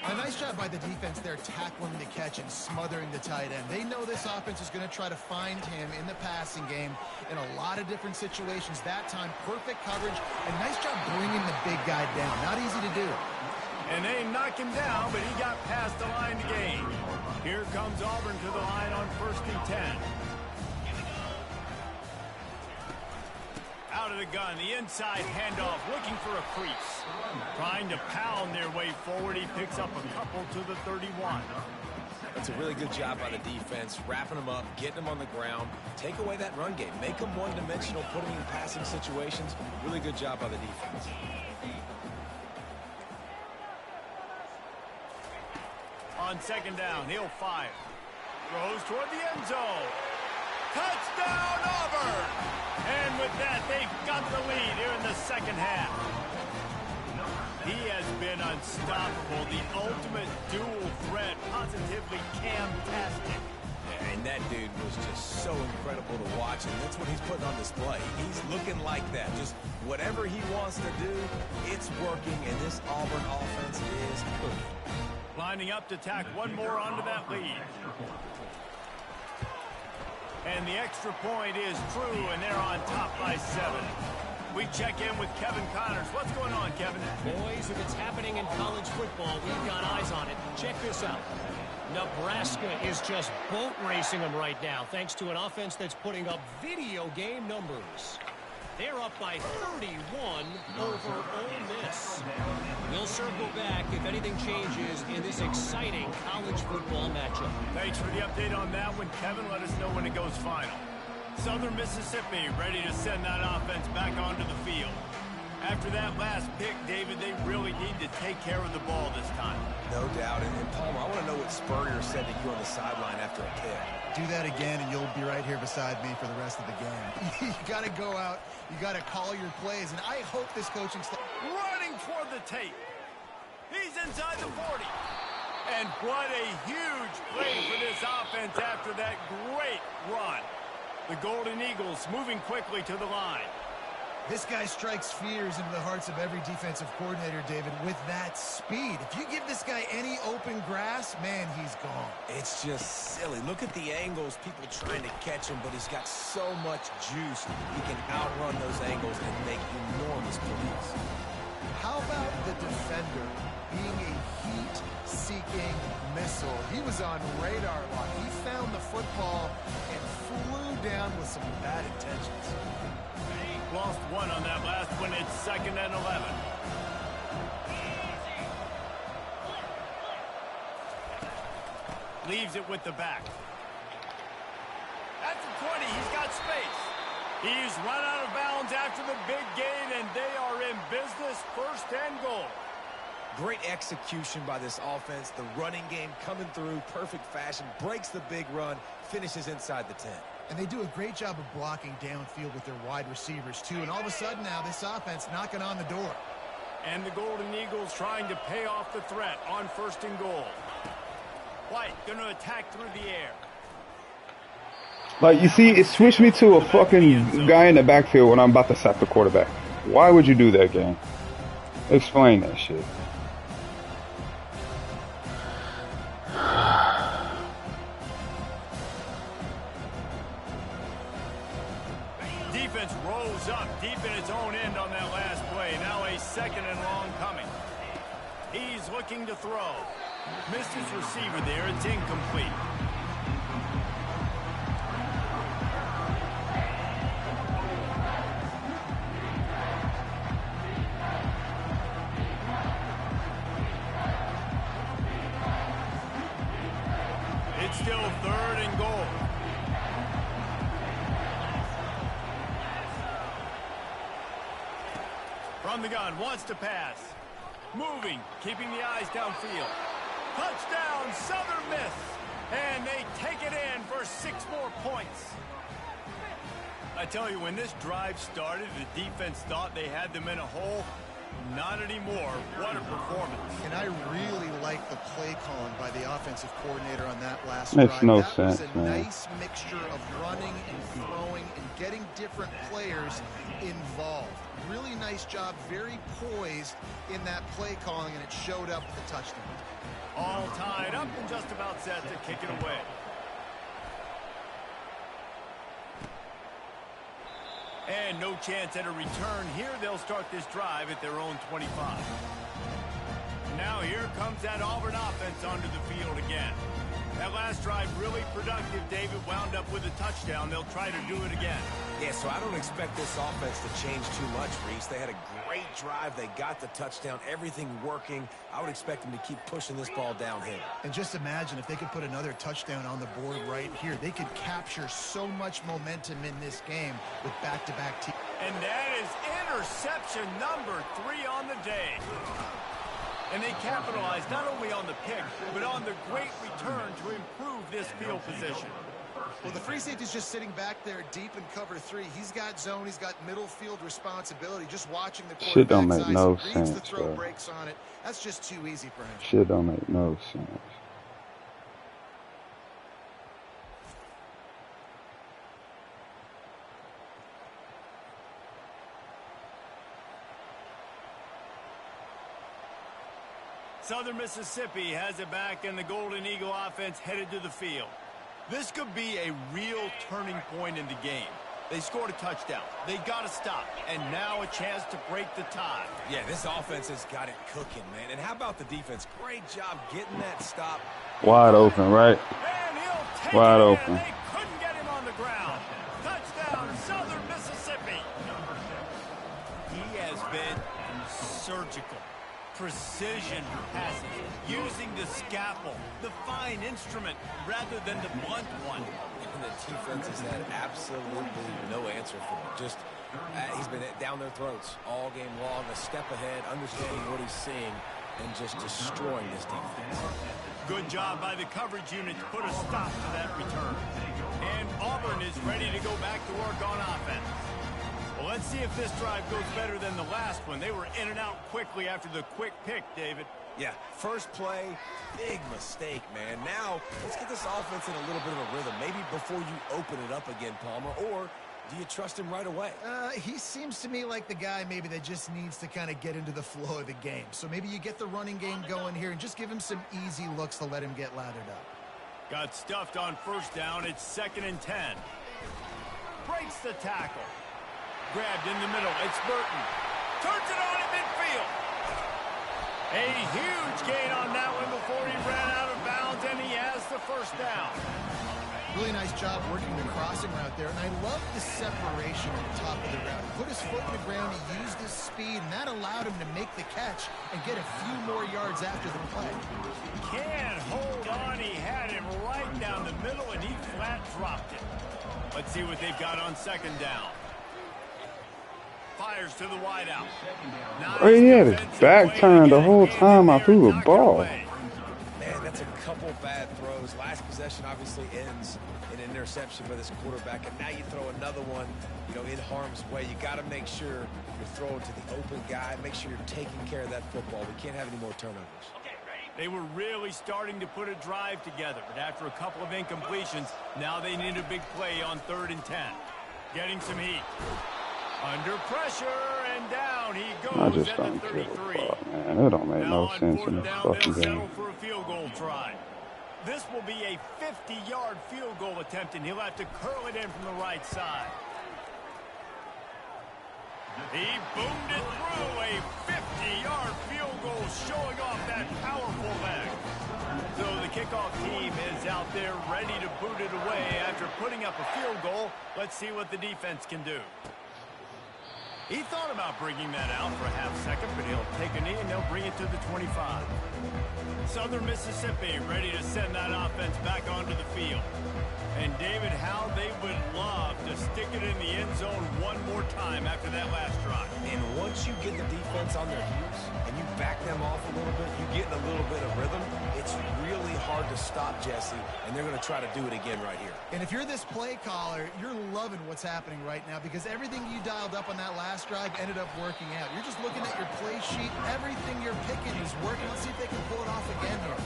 [SPEAKER 4] A nice job by the defense there, tackling the catch and smothering the tight end. They know this offense is going to try to find him in the passing game in a lot of different situations. That time, perfect coverage, and nice job bringing the big guy down. Not easy to do.
[SPEAKER 2] And they knock him down, but he got past the line to gain. Here comes Auburn to the line on 1st and 10. Out of the gun, the inside handoff, looking for a crease. Trying to pound their way forward. He picks up a couple to the 31.
[SPEAKER 3] That's a really good job by the defense, wrapping them up, getting them on the ground. Take away that run game. Make them one-dimensional, put them in passing situations. Really good job by the defense.
[SPEAKER 2] On 2nd down, he'll fire. Throws toward the end zone. Touchdown, Auburn! And with that, they've got the lead here in the 2nd half. He has been unstoppable. The ultimate dual threat, positively Cam-tastic.
[SPEAKER 3] And that dude was just so incredible to watch, and that's what he's putting on display. He's looking like that. Just whatever he wants to do, it's working, and this Auburn offense is cooking.
[SPEAKER 2] Lining up to tack one more onto that lead. And the extra point is true, and they're on top by 7. We check in with Kevin Connors. What's going on, Kevin?
[SPEAKER 5] Boys, if it's happening in college football, we've got eyes on it. Check this out. Nebraska is just boat racing them right now, thanks to an offense that's putting up video game numbers. They're up by 31 over Ole Miss. We'll circle back if anything changes in this exciting college football matchup.
[SPEAKER 2] Thanks for the update on that one, Kevin. Let us know when it goes final. Southern Mississippi ready to send that offense back onto the field. After that last pick, David, they really need to take care of the ball this time.
[SPEAKER 3] No doubt. And Palmer, I want to know what Spurrier said to you on the sideline after a pick.
[SPEAKER 4] Do that again, and you'll be right here beside me for the rest of the game. You got to go out. You got to call your plays, and I hope this coaching staff...
[SPEAKER 2] Running toward the tape. He's inside the 40. And what a huge play for this offense after that great run. The Golden Eagles moving quickly to the line.
[SPEAKER 4] This guy strikes fears into the hearts of every defensive coordinator, David, with that speed. If you give this guy any open grass, man, he's gone.
[SPEAKER 3] It's just silly. Look at the angles, people trying to catch him, but he's got so much juice. He can outrun those angles and make enormous plays.
[SPEAKER 4] How about the defender being a heat-seeking missile? He was on radar lock. He found the football and flew down with some bad intentions.
[SPEAKER 2] Lost one on that last one. It's 2nd and 11. Leaves it with the back. At the 20, he's got space. He's run out of bounds after the big gain, and they are in business. 1st and goal.
[SPEAKER 3] Great execution by this offense. The running game coming through, perfect fashion, breaks the big run, finishes inside the 10.
[SPEAKER 4] And they do a great job of blocking downfield with their wide receivers, too. And all of a sudden now, this offense knocking on the door.
[SPEAKER 2] And the Golden Eagles trying to pay off the threat on 1st and goal. White going to attack through the air.
[SPEAKER 1] Like, you see, it switched me to a fucking guy in the backfield when I'm about to sack the quarterback. Why would you do that, game? Explain that shit.
[SPEAKER 2] Defense rose up deep in its own end on that last play. Now a 2nd and long coming. He's looking to throw. Missed his receiver there. It's incomplete. It's still 3rd and goal. From the gun, wants to pass. Moving, keeping the eyes downfield. Touchdown, Southern Miss. And they take it in for 6 more points. I tell you, when this drive started, the defense thought they had them in a hole. Not anymore. What a performance.
[SPEAKER 4] And I really like the play calling by the offensive coordinator on that last
[SPEAKER 1] Makes
[SPEAKER 4] drive.
[SPEAKER 1] no
[SPEAKER 4] That
[SPEAKER 1] sense,
[SPEAKER 4] was a
[SPEAKER 1] man.
[SPEAKER 4] nice mixture of running and throwing and getting different players involved. Really nice job, very poised in that play calling, and it showed up with the touchdown.
[SPEAKER 2] All tied up and just about set to kick it away. And no chance at a return here. They'll start this drive at their own 25. Now here comes that Auburn offense onto the field again. That last drive really productive. David wound up with a touchdown. They'll try to do it again.
[SPEAKER 3] Yeah, so I don't expect this offense to change too much, Reese. They had a great drive. They got the touchdown. Everything working. I would expect them to keep pushing this ball downhill.
[SPEAKER 4] And just imagine if they could put another touchdown on the board right here. They could capture so much momentum in this game with back-to-back teams.
[SPEAKER 2] And that is interception number 3 on the day. And they capitalized not only on the pick, but on the great return to improve this field position.
[SPEAKER 4] Well, the free safety's just sitting back there deep in cover 3. He's got zone. He's got middle field responsibility. Just watching the
[SPEAKER 1] Shit don't make
[SPEAKER 4] eyes.
[SPEAKER 1] no
[SPEAKER 4] Reads
[SPEAKER 1] sense,
[SPEAKER 4] the throw,
[SPEAKER 1] bro.
[SPEAKER 4] breaks on it. That's just too easy for him.
[SPEAKER 1] Shit don't make no sense.
[SPEAKER 2] Southern Mississippi has it back, and the Golden Eagle offense headed to the field. This could be a real turning point in the game. They scored a touchdown. They got to stop, and now a chance to break the tie.
[SPEAKER 3] Yeah, this offense has got it cooking, man. And how about the defense? Great job getting that stop.
[SPEAKER 1] Wide open, right?
[SPEAKER 2] And he'll take
[SPEAKER 1] Wide
[SPEAKER 2] it in.
[SPEAKER 1] open.
[SPEAKER 2] They couldn't get him on the ground. Touchdown, Southern Mississippi. He has been surgical. Precision passes, using the scalpel, the fine instrument, rather than the blunt one.
[SPEAKER 3] And the defense has had absolutely no answer for him. Just, he's been down their throats all game long, a step ahead, understanding what he's seeing, and just destroying this defense.
[SPEAKER 2] Good job by the coverage unit to put a stop to that return. And Auburn is ready to go back to work on offense. Well, let's see if this drive goes better than the last one. They were in and out quickly after the quick pick, David.
[SPEAKER 3] Yeah, first play, big mistake, man. Now, let's get this offense in a little bit of a rhythm. Maybe before you open it up again, Palmer, or Do you trust him right away?
[SPEAKER 4] He seems to me like the guy maybe that just needs to kind of get into the flow of the game. So maybe you get the running game going here and just give him some easy looks to let him get lathered up.
[SPEAKER 2] Got stuffed on first down. It's 2nd and 10. Breaks the tackle. Grabbed in the middle. It's Burton. Turns it on in midfield. A huge gain on that one before he ran out of bounds, and he has the first down.
[SPEAKER 4] Really nice job working the crossing route there, and I love the separation at the top of the route. He put his foot in the ground, he used his speed, and that allowed him to make the catch and get a few more yards after the play.
[SPEAKER 2] Can't hold on. He had him right down the middle, and he flat dropped it. Let's see what they've got on 2nd down. Fires to the wideout. Nice.
[SPEAKER 1] Oh, he had his back turned the whole time I threw the ball.
[SPEAKER 3] Man, that's a couple bad throws. Last possession obviously ends in an interception by this quarterback, and now you throw another one, you know, in harm's way. You got to make sure you're throwing to the open guy. Make sure you're taking care of that football. We can't have any more turnovers.
[SPEAKER 2] They were really starting to put a drive together, but after a couple of incompletions, now they need a big play on 3rd and 10. Getting some heat. Under pressure, and down he goes.
[SPEAKER 1] I just
[SPEAKER 2] at
[SPEAKER 1] don't
[SPEAKER 2] the
[SPEAKER 1] care
[SPEAKER 2] 33.
[SPEAKER 1] about, man. It don't make no sense in this fucking
[SPEAKER 2] they'll
[SPEAKER 1] game.
[SPEAKER 2] settle for a field goal try. This will be a 50-yard field goal attempt, and he'll have to curl it in from the right side. He boomed it through. A 50-yard field goal showing off that powerful leg. So the kickoff team is out there ready to boot it away after putting up a field goal. Let's see what the defense can do. He thought about bringing that out for a half second, but he'll take a knee and they'll bring it to the 25. Southern Mississippi ready to send that offense back onto the field. And David, how they would love to stick it in the end zone one more time after that last drive.
[SPEAKER 3] And once you get the defense on their heels and you back them off a little bit, you get in a little bit of rhythm, it's really hard to stop Jesse, and they're going to try to do it again right here.
[SPEAKER 4] And if you're this play caller, you're loving what's happening right now because everything you dialed up on that last drive ended up working out. You're just looking at your play sheet. Everything you're picking is working. Let's see if they can pull it off again here.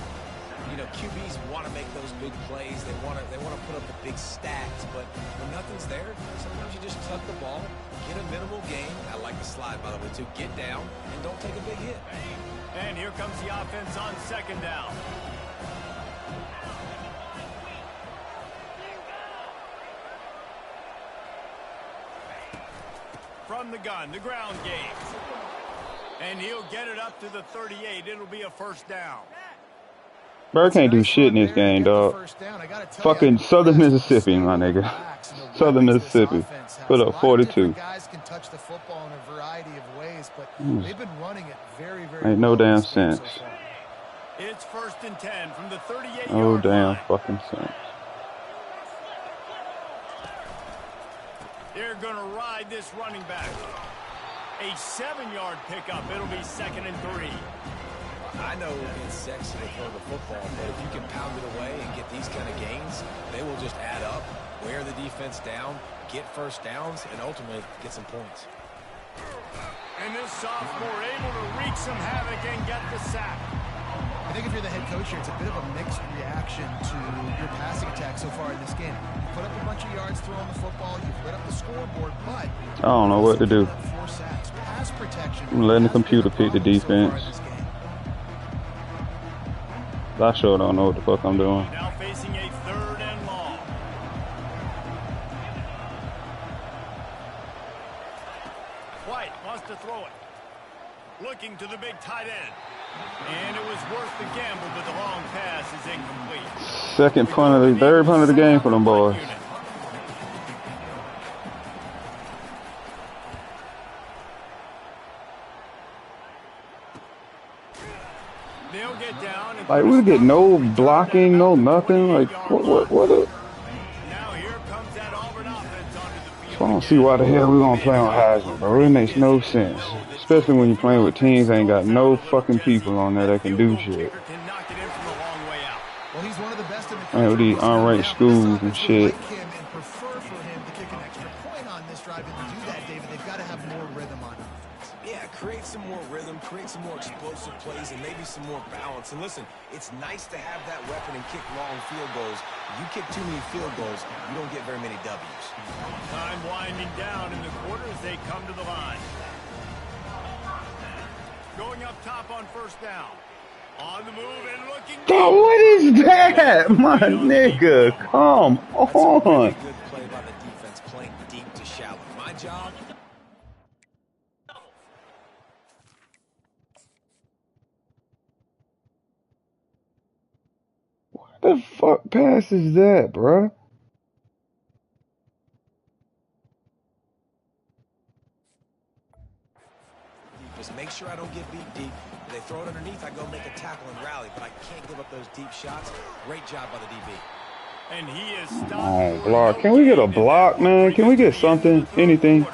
[SPEAKER 3] You know, QBs want to make those big plays. They want to put up the big stats, but when nothing's there, sometimes you just tuck the ball, get a minimal gain. I like the slide, by the way, too. Get down and don't take a big hit.
[SPEAKER 2] And here comes the offense on 2nd down. From the gun, the ground game. And he'll get it up to the 38. It'll be a first down.
[SPEAKER 1] Bird can't do shit in this game, dog. Fucking Southern Mississippi, my nigga. Southern Mississippi. Put up 42.
[SPEAKER 4] Guys can touch the football in a variety of ways, but they've been running it very, very
[SPEAKER 1] Ain't no damn sense.
[SPEAKER 2] It's 1st and 10 from the 38-yard
[SPEAKER 1] No
[SPEAKER 2] line.
[SPEAKER 1] damn fucking sense.
[SPEAKER 2] They're going to ride this running back. A 7-yard pickup. It'll be 2nd and 3.
[SPEAKER 3] I know it's sexy to throw the football, but if you can pound it away and get these kind of gains, they will just add up, wear the defense down, get first downs, and ultimately get some points.
[SPEAKER 2] And this sophomore able to wreak some havoc and get the sack.
[SPEAKER 4] I think if you're the head coach here, it's a bit of a mixed reaction to your passing attack so far in this game. You put up a bunch of yards throwing the football, you've lit up the scoreboard, but
[SPEAKER 1] I don't know what to do.
[SPEAKER 4] 4 sacks. Pass protection.
[SPEAKER 1] I'm letting the computer pick the defense. I sure don't know what the fuck I'm doing.
[SPEAKER 2] Now facing a 3rd and long. White wants to throw it. Looking to the big tight end. And it was worth the gamble, but the long pass is incomplete.
[SPEAKER 1] Third punt of the game for them boys.
[SPEAKER 2] They'll get down and
[SPEAKER 1] Like, we get no blocking, no nothing. Like, what
[SPEAKER 2] now here comes that Auburn offense onto the field.
[SPEAKER 1] I don't see why the hell we gonna play on Heisman, bro. It makes no sense. Especially when you're playing with teams that ain't got no fucking people on there that can do shit.
[SPEAKER 2] Can knock it in from a long way out.
[SPEAKER 4] Well, he's one of the best in the
[SPEAKER 1] Man, with these unranked schools and shit.
[SPEAKER 4] Like him and prefer for him to kick an extra point on this drive, and to do that, David, they've got to have more rhythm on offense.
[SPEAKER 3] Yeah, create some more rhythm, create some more explosive plays, and maybe some more balance. And listen, it's nice to have that weapon and kick long field goals. You kick too many field goals, you don't get very many W's.
[SPEAKER 2] Time winding down in the quarter as they come to the line. Going up top on first down. On the move and looking.
[SPEAKER 1] Oh, what is that, my nigga? Come
[SPEAKER 3] That's a really
[SPEAKER 1] on.
[SPEAKER 3] good play by the defense, playing deep to shallow. My job.
[SPEAKER 1] What the fuck pass is that, bruh?
[SPEAKER 3] Just make sure I don't get beat deep. If they throw it underneath, I go make a tackle and rally, but I can't give up those deep shots. Great job by the DB.
[SPEAKER 2] And he is stopped.
[SPEAKER 1] Oh, block. Can we get a block, man? Can we get something? Anything?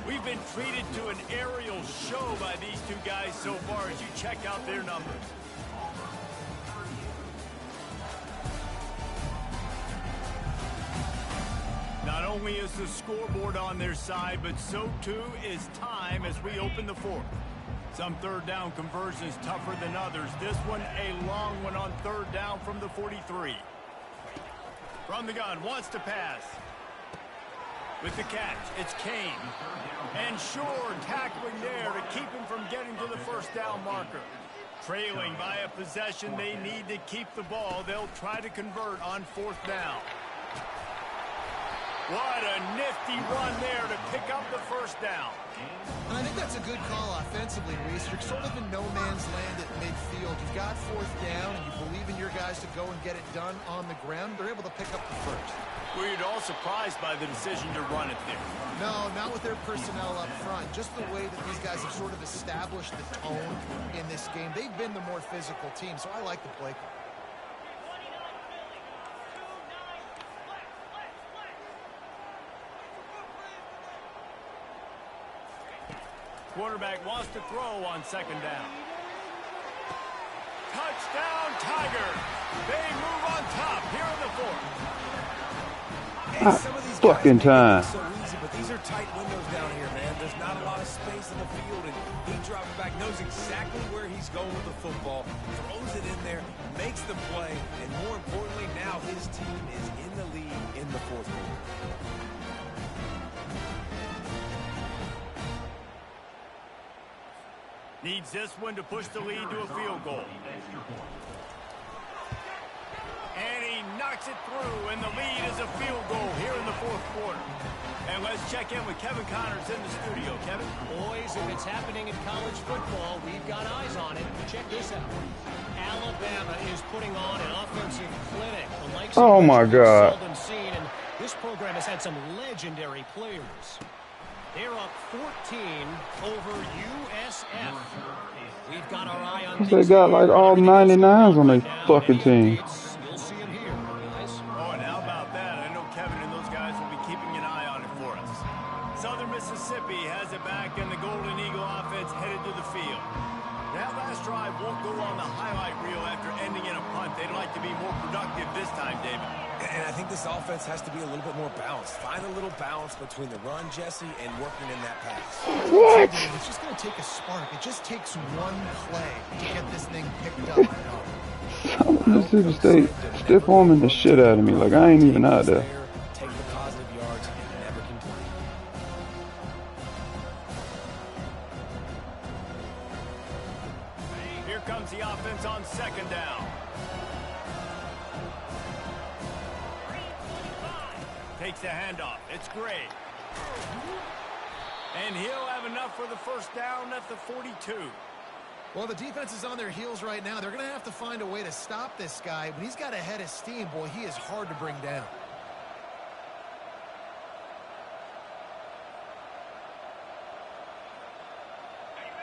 [SPEAKER 2] We've been treated to an aerial show by these two guys so far as you check out their numbers. Not only is the scoreboard on their side, but so too is time as we open the fourth. Some third down conversions tougher than others. This one a long one on third down from the 43. From the gun, wants to pass. With the catch, it's Kane. And Shore tackling there to keep him from getting to the first down marker. Trailing by a possession, they need to keep the ball. They'll try to convert on fourth down. What a nifty run there to pick up the first down.
[SPEAKER 4] And I think that's a good call offensively, Reese. You're sort of in no man's land at midfield. You've got fourth down, and you believe in your guys to go and get it done on the ground. They're able to pick up the first.
[SPEAKER 2] Were you all surprised by the decision to run it there?
[SPEAKER 4] No, not with their personnel up front. Just the way that these guys have sort of established the tone in this game. They've been the more physical team, so I like the play call.
[SPEAKER 2] Quarterback wants to throw on second down. Touchdown, Tigers! They move on top here in the fourth.
[SPEAKER 3] Hey, some of these
[SPEAKER 1] Fucking time.
[SPEAKER 3] So easy, but these are tight windows down here, man. There's not a lot of space in the field, and he drops back, knows exactly where he's going with the football, throws it in there, makes the play, and more importantly, now his team is in the lead in the fourth quarter.
[SPEAKER 2] Needs this one to push the lead to a field goal. And he knocks it through, and the lead is a field goal here in the fourth quarter. And let's check in with Kevin Connors in the studio. Kevin?
[SPEAKER 5] Boys, if it's happening in college football, we've got eyes on it. Check this out. Alabama is putting on an offensive clinic. The likes
[SPEAKER 1] Oh,
[SPEAKER 5] of
[SPEAKER 1] my
[SPEAKER 5] which
[SPEAKER 1] God.
[SPEAKER 5] we've seldom seen, and this program has had some legendary players. They're up 14 over USF. We've got our eye on
[SPEAKER 1] They got like all 99s on their fucking team.
[SPEAKER 5] You'll see them here, guys.
[SPEAKER 2] Oh, and how about that? I know Kevin and those guys will be keeping an eye on it for us. Southern Mississippi has it back, and the Golden Eagle offense headed to the field. That last drive won't go on the highlight reel after ending in a punt. They'd like to be more productive this time, David.
[SPEAKER 3] And I think this offense has to be a little bit more balanced. Find a little balance between the run, Jesse, and working in that pass.
[SPEAKER 1] What?
[SPEAKER 4] It's just going to take a spark. It just takes one play to get this thing picked up.
[SPEAKER 1] Mississippi State stiff arming the shit out of me. Like I ain't even out there.
[SPEAKER 3] Take the positive yards and never complain.
[SPEAKER 2] Here comes the offense on second down. Takes the handoff. It's Gray. And he'll have enough for the first down at the 42.
[SPEAKER 4] Well, the defense is on their heels right now. They're going to have to find a way to stop this guy. When he's got a head of steam, boy, he is hard to bring down.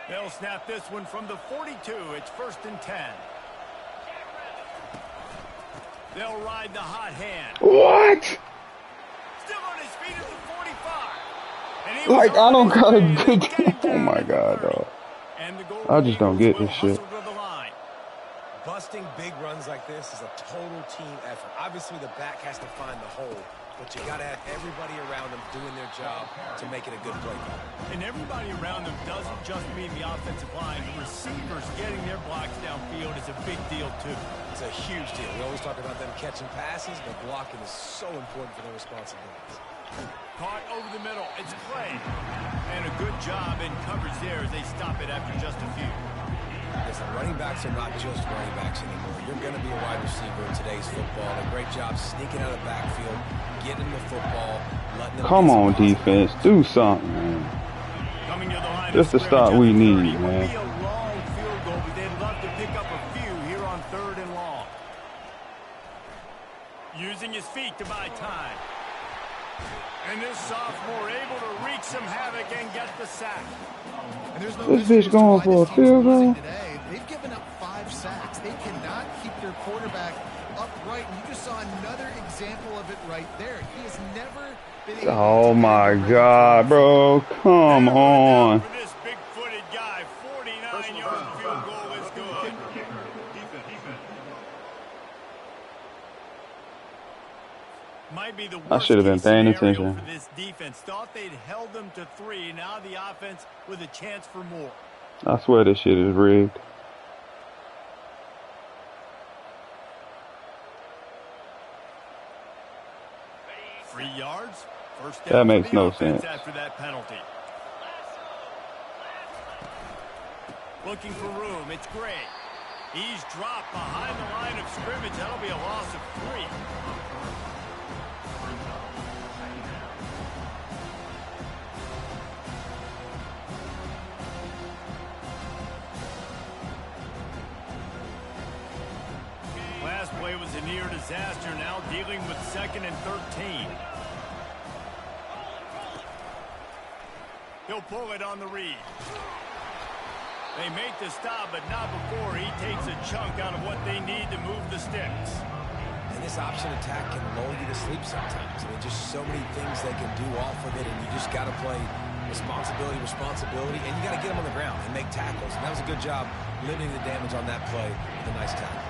[SPEAKER 2] They'll snap this one from the 42. It's first and 10. They'll ride the hot hand.
[SPEAKER 1] What?
[SPEAKER 2] Still on his feet at the 45. And he
[SPEAKER 1] Like
[SPEAKER 2] was
[SPEAKER 1] I don't got a
[SPEAKER 2] open and
[SPEAKER 1] good.
[SPEAKER 2] getting
[SPEAKER 1] Oh
[SPEAKER 2] down
[SPEAKER 1] my
[SPEAKER 2] at the
[SPEAKER 1] god,
[SPEAKER 2] 30.
[SPEAKER 1] dog.
[SPEAKER 2] And the Golden
[SPEAKER 1] I just don't
[SPEAKER 2] Eagles
[SPEAKER 1] get
[SPEAKER 2] will
[SPEAKER 1] this shit.
[SPEAKER 2] hustle to the line.
[SPEAKER 3] Busting big runs like this is a total team effort. Obviously, the back has to find the hole, but you got to have everybody around them doing their job to make it a good play call.
[SPEAKER 2] And everybody around them doesn't just mean the offensive line. The receivers getting their blocks downfield is a big deal, too.
[SPEAKER 3] It's a huge deal. We always talk about them catching passes, but blocking is so important for their responsibilities.
[SPEAKER 2] Caught over the middle. It's Clay. And a good job in coverage there as they stop it after just a few.
[SPEAKER 3] Listen, running backs are not just running backs anymore. You're going to be a wide receiver in today's football. A great job sneaking out of the backfield, getting the football, letting them...
[SPEAKER 1] Come on, defense. Do something, man.
[SPEAKER 2] Coming to the line
[SPEAKER 1] Just the start we need, man.
[SPEAKER 2] It would be a long field goal, but they'd love to pick up a few here on 3rd and long. Using his feet to buy time. And this sophomore able to wreak some havoc and get the sack.
[SPEAKER 4] And there's no
[SPEAKER 1] This bitch going for a field goal.
[SPEAKER 4] They've given up 5 sacks. They cannot keep their quarterback upright. And you just saw another example of it right there. He has never been able
[SPEAKER 1] Oh my God, bro. Come on.
[SPEAKER 2] For this big-footed guy, 49-yard field goal is good. Might be the worst
[SPEAKER 1] I should have been paying attention.
[SPEAKER 2] for this defense. Thought they'd held them to 3. Now the offense with a chance for more.
[SPEAKER 1] I swear this shit is rigged.
[SPEAKER 2] 3 yards. First
[SPEAKER 1] That
[SPEAKER 2] down
[SPEAKER 1] makes
[SPEAKER 2] for the
[SPEAKER 1] no
[SPEAKER 2] offense
[SPEAKER 1] sense.
[SPEAKER 2] after that penalty. Looking for room. It's Gray. He's dropped behind the line of scrimmage. That'll be a loss of 3. Last play was a near disaster. Now dealing with 2nd and 13. He'll pull it on the read. They make the stop, but not before he takes a chunk out of what they need to move the sticks.
[SPEAKER 3] And this option attack can lull you to sleep sometimes. I mean, just so many things they can do off of it, and you just got to play responsibility, and you got to get them on the ground and make tackles. And that was a good job limiting the damage on that play with a nice tackle.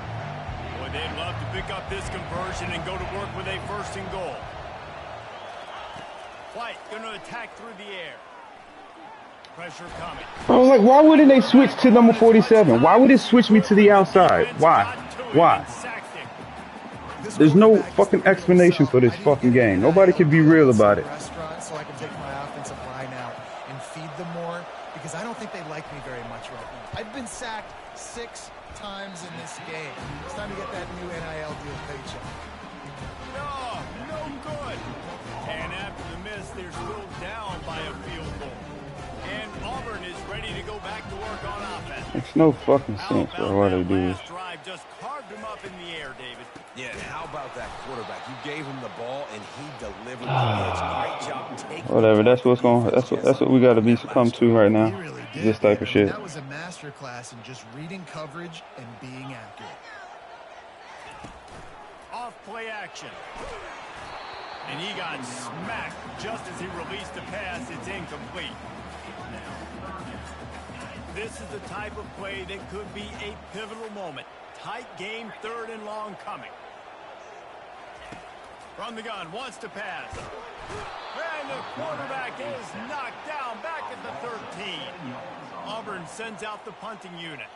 [SPEAKER 2] Boy, they'd love to pick up this conversion and go to work with a 1st and goal. White going to attack through the air. Pressure coming.
[SPEAKER 1] Bro, like, why wouldn't they switch to number 47? Why would it switch me to the outside? Why? Why? There's no fucking explanation for this fucking game. Nobody can be real about it.
[SPEAKER 4] So I can take my offensive line out and feed them more, because I don't think they like me very much right now. I've been sacked 6 times in this game. It's time to get that new NIL deal paycheck.
[SPEAKER 2] No good. And after the miss, they're still down by a field goal. And Auburn is ready to go back to work on offense.
[SPEAKER 1] Makes no fucking sense for why they do this.
[SPEAKER 2] Drive just carved him up in the air, David.
[SPEAKER 3] Yeah, and how about that quarterback? You gave him the ball, and he delivered the edge. Great job taking.
[SPEAKER 1] Whatever. That's what's going. That's what we got to be succumb to right now.
[SPEAKER 4] He really did.
[SPEAKER 1] This type of shit.
[SPEAKER 4] That was a masterclass in just reading coverage and being accurate.
[SPEAKER 2] Off play action. And he got smacked just as he released the pass. It's incomplete. This is the type of play that could be a pivotal moment. Tight game, 3rd and long coming. From the gun, wants to pass. And the quarterback is knocked down back at the 13. Auburn sends out the punting unit.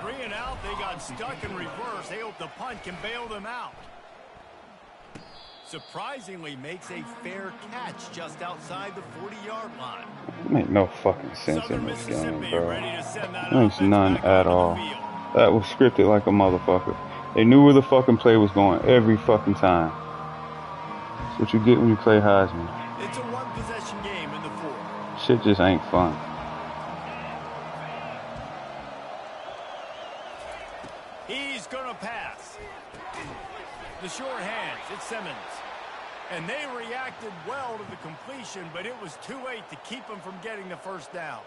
[SPEAKER 2] 3 and out, they got stuck in reverse. They hope the punt can bail them out. Surprisingly makes a fair catch just outside the 40-yard line.
[SPEAKER 1] Make no fucking sense in this game, bro. Makes none at all. That was scripted like a motherfucker. They knew where the fucking play was going every fucking time. That's what you get when you play Heisman.
[SPEAKER 2] It's a one-possession game in the 4th.
[SPEAKER 1] Shit just ain't fun.
[SPEAKER 2] He's gonna pass. The short hands, it's Simmons. And they reacted well to the completion, but it was too late to keep them from getting the 1st down.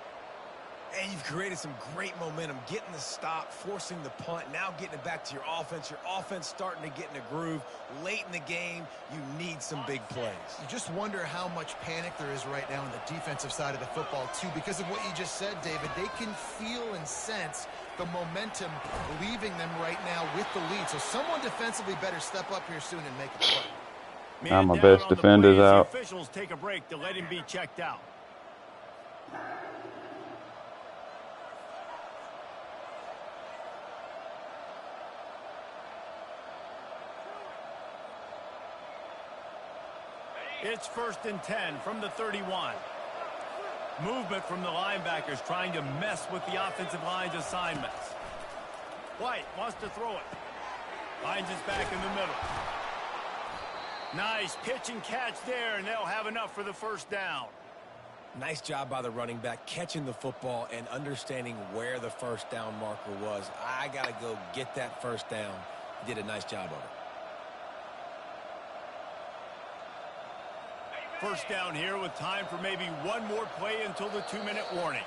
[SPEAKER 3] And you've created some great momentum, getting the stop, forcing the punt, now getting it back to your offense. Your offense starting to get in a groove. Late in the game, you need some big plays.
[SPEAKER 4] You just wonder how much panic there is right now on the defensive side of the football, too, because of what you just said, David. They can feel and sense the momentum leaving them right now with the lead. So someone defensively better step up here soon and make a play.
[SPEAKER 1] Now
[SPEAKER 2] Man
[SPEAKER 1] my
[SPEAKER 2] down
[SPEAKER 1] best
[SPEAKER 2] on the play
[SPEAKER 1] defender's
[SPEAKER 2] as the
[SPEAKER 1] out.
[SPEAKER 2] officials take a break to let him be checked out. It's 1st and 10 from the 31. Movement from the linebackers trying to mess with the offensive line's assignments. White wants to throw it. Finds his back in the middle. Nice pitch and catch there, and they'll have enough for the 1st down.
[SPEAKER 3] Nice job by the running back catching the football and understanding where the 1st down marker was. I got to go get that 1st down. He did a nice job of it.
[SPEAKER 2] 1st down here with time for maybe one more play until the 2-minute warning.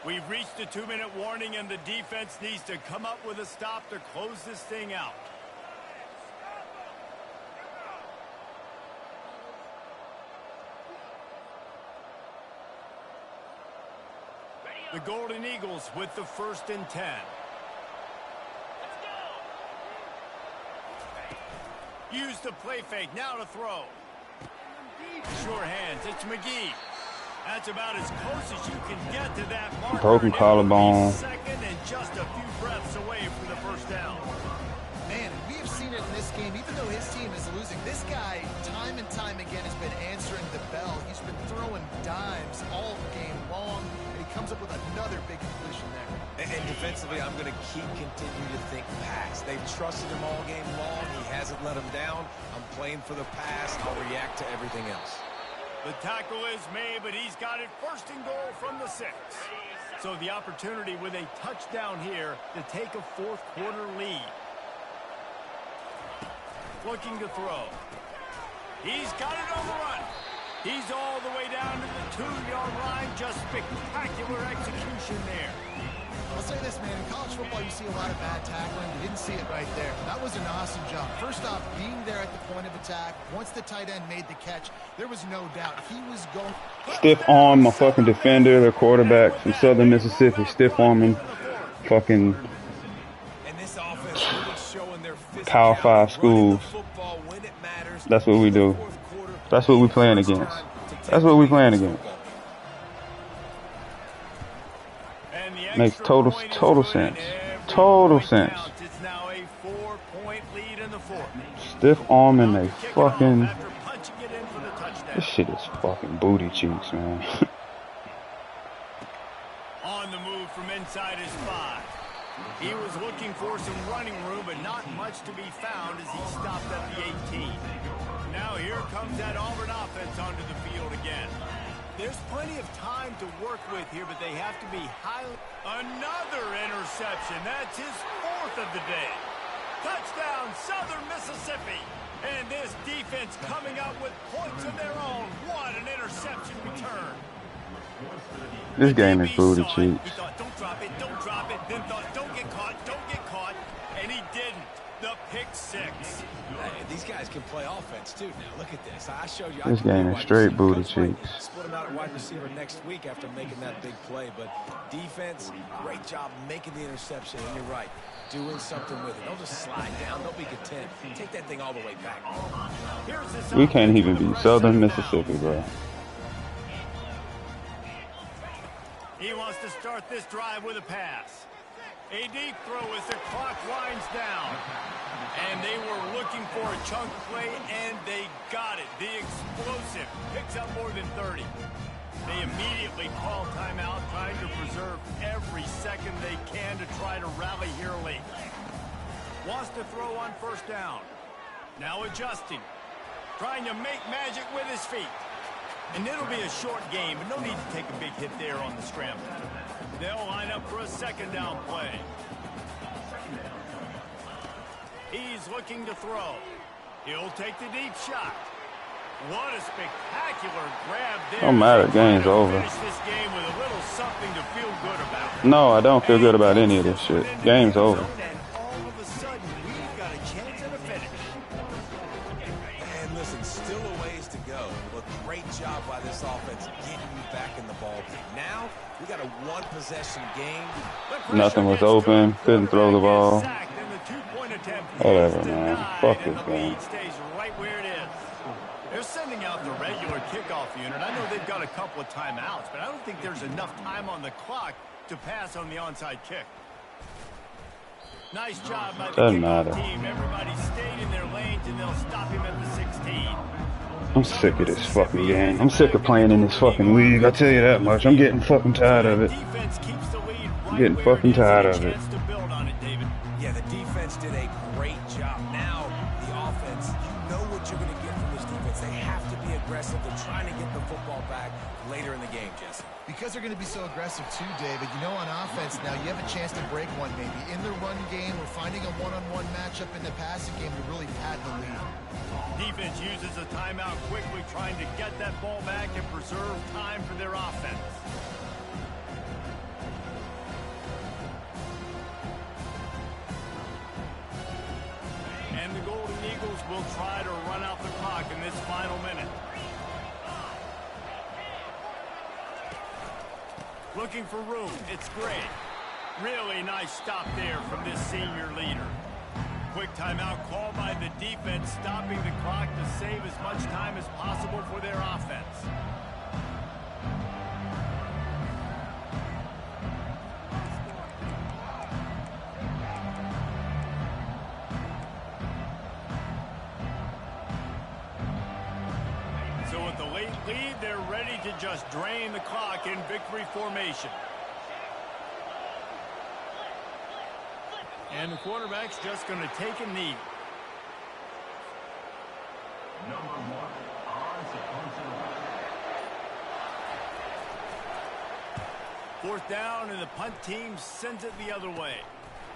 [SPEAKER 2] We've reached the 2-minute warning, and the defense needs to come up with a stop to close this thing out. The Golden Eagles with the 1st and 10. Use the play fake, now to throw. Sure hands, it's McGee. That's about as close as you can get to that marker.
[SPEAKER 1] Broken collarbone.
[SPEAKER 2] Second and just a few breaths away from the 1st down.
[SPEAKER 4] Man, we have seen it in this game. Even though his team is losing, this guy, time and time again, has been answering the bell. He's been throwing dimes all game long, and he comes up with another big completion there.
[SPEAKER 3] And defensively, I'm going to continue to think pass. They've trusted him all game long. He hasn't let him down. I'm playing for the pass. I'll react to everything else.
[SPEAKER 2] The tackle is made, but he's got it 1st and goal from the 6. So the opportunity with a touchdown here to take a 4th quarter lead. Looking to throw. He's got it on the run. He's all the way down to the 2-yard line. Just spectacular execution there.
[SPEAKER 4] I'll say this, man. In college football, you see a lot of bad tackling. You didn't see it right there. That was an awesome job. First off, being there at the point of attack. Once the tight end made the catch, there was no doubt he was going.
[SPEAKER 1] Stiff arm my fucking defender, the quarterback from Southern Mississippi. Stiff arming fucking Power 5 schools. That's what we do. That's what we playing against. That's what we playing against. Makes total sense. Total sense.
[SPEAKER 2] It's now a 4-point lead in the 4th.
[SPEAKER 1] Stiff arm and they fucking. This shit is fucking booty cheeks, man.
[SPEAKER 2] On the move from inside his 5. He was looking for some running room, but not much to be found as he stopped at the 18. Now here comes that Auburn offense onto the field again. There's plenty of time to work with here, but they have to be highly... Another interception. That's his 4th of the day. Touchdown, Southern Mississippi. And this defense coming up with points of their own. What an interception return.
[SPEAKER 1] This game is booty cheeks.
[SPEAKER 2] He thought, don't drop it, then thought, don't get caught, and he didn't. The pick 6.
[SPEAKER 3] Hey, these guys can play offense too now. Look at this. I showed you.
[SPEAKER 1] This game is straight booty cheeks.
[SPEAKER 3] Split him out at wide receiver next week after making that big play. But defense, great job making the interception. And you're right, doing something with it. Don't just slide down. Don't be content. Take that thing all the way back.
[SPEAKER 1] We can't even beat Southern Mississippi, bro.
[SPEAKER 2] He wants to start this drive with a pass. A deep throw as the clock winds down. And they were looking for a chunk play, and they got it. The explosive picks up more than 30. They immediately call timeout, trying to preserve every second they can to try to rally here late. Wants to throw on 1st down. Now adjusting. Trying to make magic with his feet. And it'll be a short game, but no need to take a big hit there on the scramble. They'll line up for a 2nd down play. He's looking to throw. He'll take the deep shot. What a spectacular grab there.
[SPEAKER 1] Don't matter, game's over.
[SPEAKER 2] Finish this game with a little something to feel good about.
[SPEAKER 1] No, I don't feel good about any of this shit. Game's over.
[SPEAKER 2] And all of a sudden, we've got a chance at a finish.
[SPEAKER 3] And listen, still a ways to go. But great job by this offense getting you back in the ball game. Now, we got a 1-possession game.
[SPEAKER 1] Nothing was open. Couldn't throw the ball. Whatever, man. Fuck this game.
[SPEAKER 2] Stays right where it is. running out the regular kickoff unit. I know they've got a couple of timeouts, but I don't think there's enough time on the clock to pass on the onside kick. Nice job by the
[SPEAKER 1] Doesn't
[SPEAKER 2] kickoff
[SPEAKER 1] matter.
[SPEAKER 2] team. Everybody stayed in their lanes, and they'll stop him at the 16.
[SPEAKER 1] I'm sick of this fucking game. I'm sick of playing in this fucking league. I tell you that much. I'm getting fucking tired of it.
[SPEAKER 2] Defense keeps the lead
[SPEAKER 1] I'm
[SPEAKER 2] right
[SPEAKER 1] getting
[SPEAKER 2] where
[SPEAKER 1] fucking
[SPEAKER 2] it is,
[SPEAKER 1] tired
[SPEAKER 2] and
[SPEAKER 1] of
[SPEAKER 2] a
[SPEAKER 1] it.
[SPEAKER 2] chance to build on it, David.
[SPEAKER 3] Yeah, the defense did a great job. Now, the offense, you know what you're going to get from this defense. They have to be aggressive. They're trying to get the football back later in the game, Jesse.
[SPEAKER 4] Because they're going to be so aggressive too, David, you know, on offense now, you have a chance to break one maybe. In the run game or finding a one-on-one matchup in the passing game to really pad the lead.
[SPEAKER 2] Defense uses a timeout quickly, trying to get that ball back and preserve time for their offense. And the Golden Eagles will try to run out the clock in this final minute. Looking for room. It's great. Really nice stop there from this senior leader. Quick timeout called by the defense, stopping the clock to save as much time as possible for their offense. So with the late lead, they're ready to just drain the clock in victory formation. And the quarterback's just going to take a knee. Fourth down, and the punt team sends it the other way.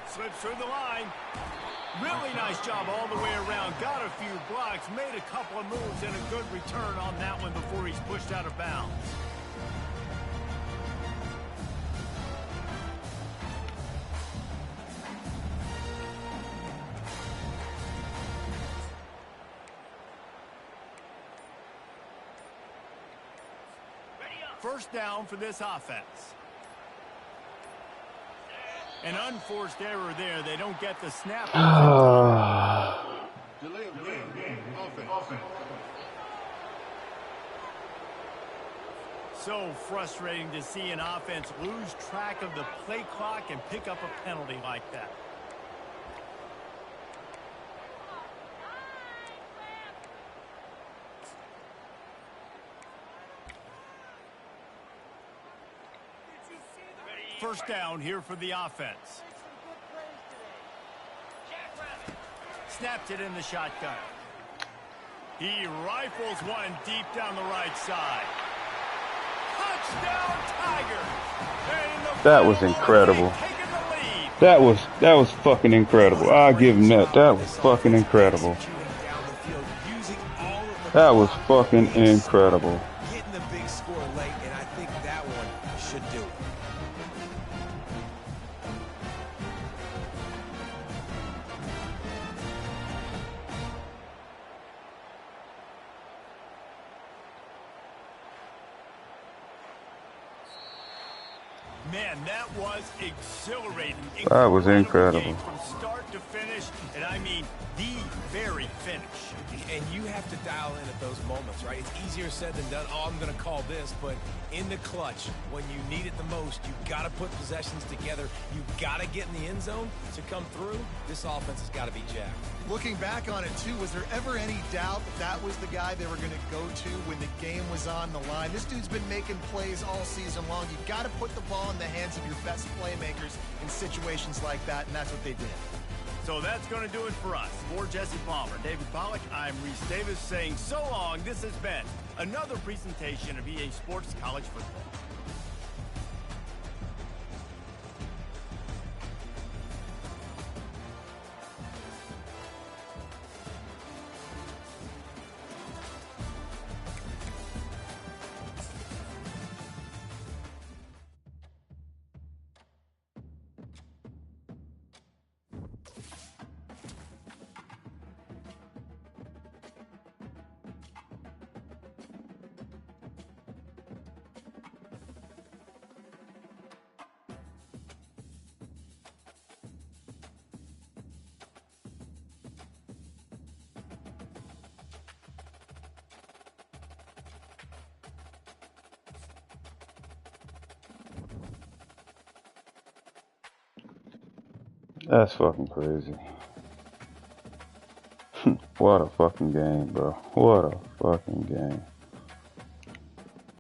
[SPEAKER 2] Slips through the line. Really nice job all the way around. Got a few blocks, made a couple of moves, and a good return on that one before he's pushed out of bounds. First down for this offense. An unforced error there. They don't get the snap.
[SPEAKER 6] Delay of game. Offense.
[SPEAKER 2] So frustrating to see an offense lose track of the play clock and pick up a penalty like that. First down here for the offense. Snapped it in the shotgun. He rifles one deep down the right side. Touchdown Tigers!
[SPEAKER 1] That was incredible. That was fucking incredible. I'll give him that. That was fucking incredible. That was fucking incredible.
[SPEAKER 3] Getting the big score late, and I think that one should do it.
[SPEAKER 2] Man, that was exhilarating.
[SPEAKER 1] That was incredible.
[SPEAKER 2] Game from start to finish, and I mean the very finish.
[SPEAKER 3] And you have to dial in at those moments, right? It's easier said than done. Oh, I'm going to call this. But in the clutch, when you need it the most, you've got to put possessions together. You've got to get in the end zone to come through. This offense has got to be jacked.
[SPEAKER 4] Looking back on it, too, was there ever any doubt that that was the guy they were going to go to when the game was on the line? This dude's been making plays all season long. You've got to put the ball in the hands of your best playmakers in situations like that, and that's what they did.
[SPEAKER 2] So that's going to do it for us. For Jesse Palmer, David Pollack, I'm Reese Davis saying so long. This has been another presentation of EA Sports College Football.
[SPEAKER 1] That's fucking crazy. What a fucking game, bro. What a fucking game.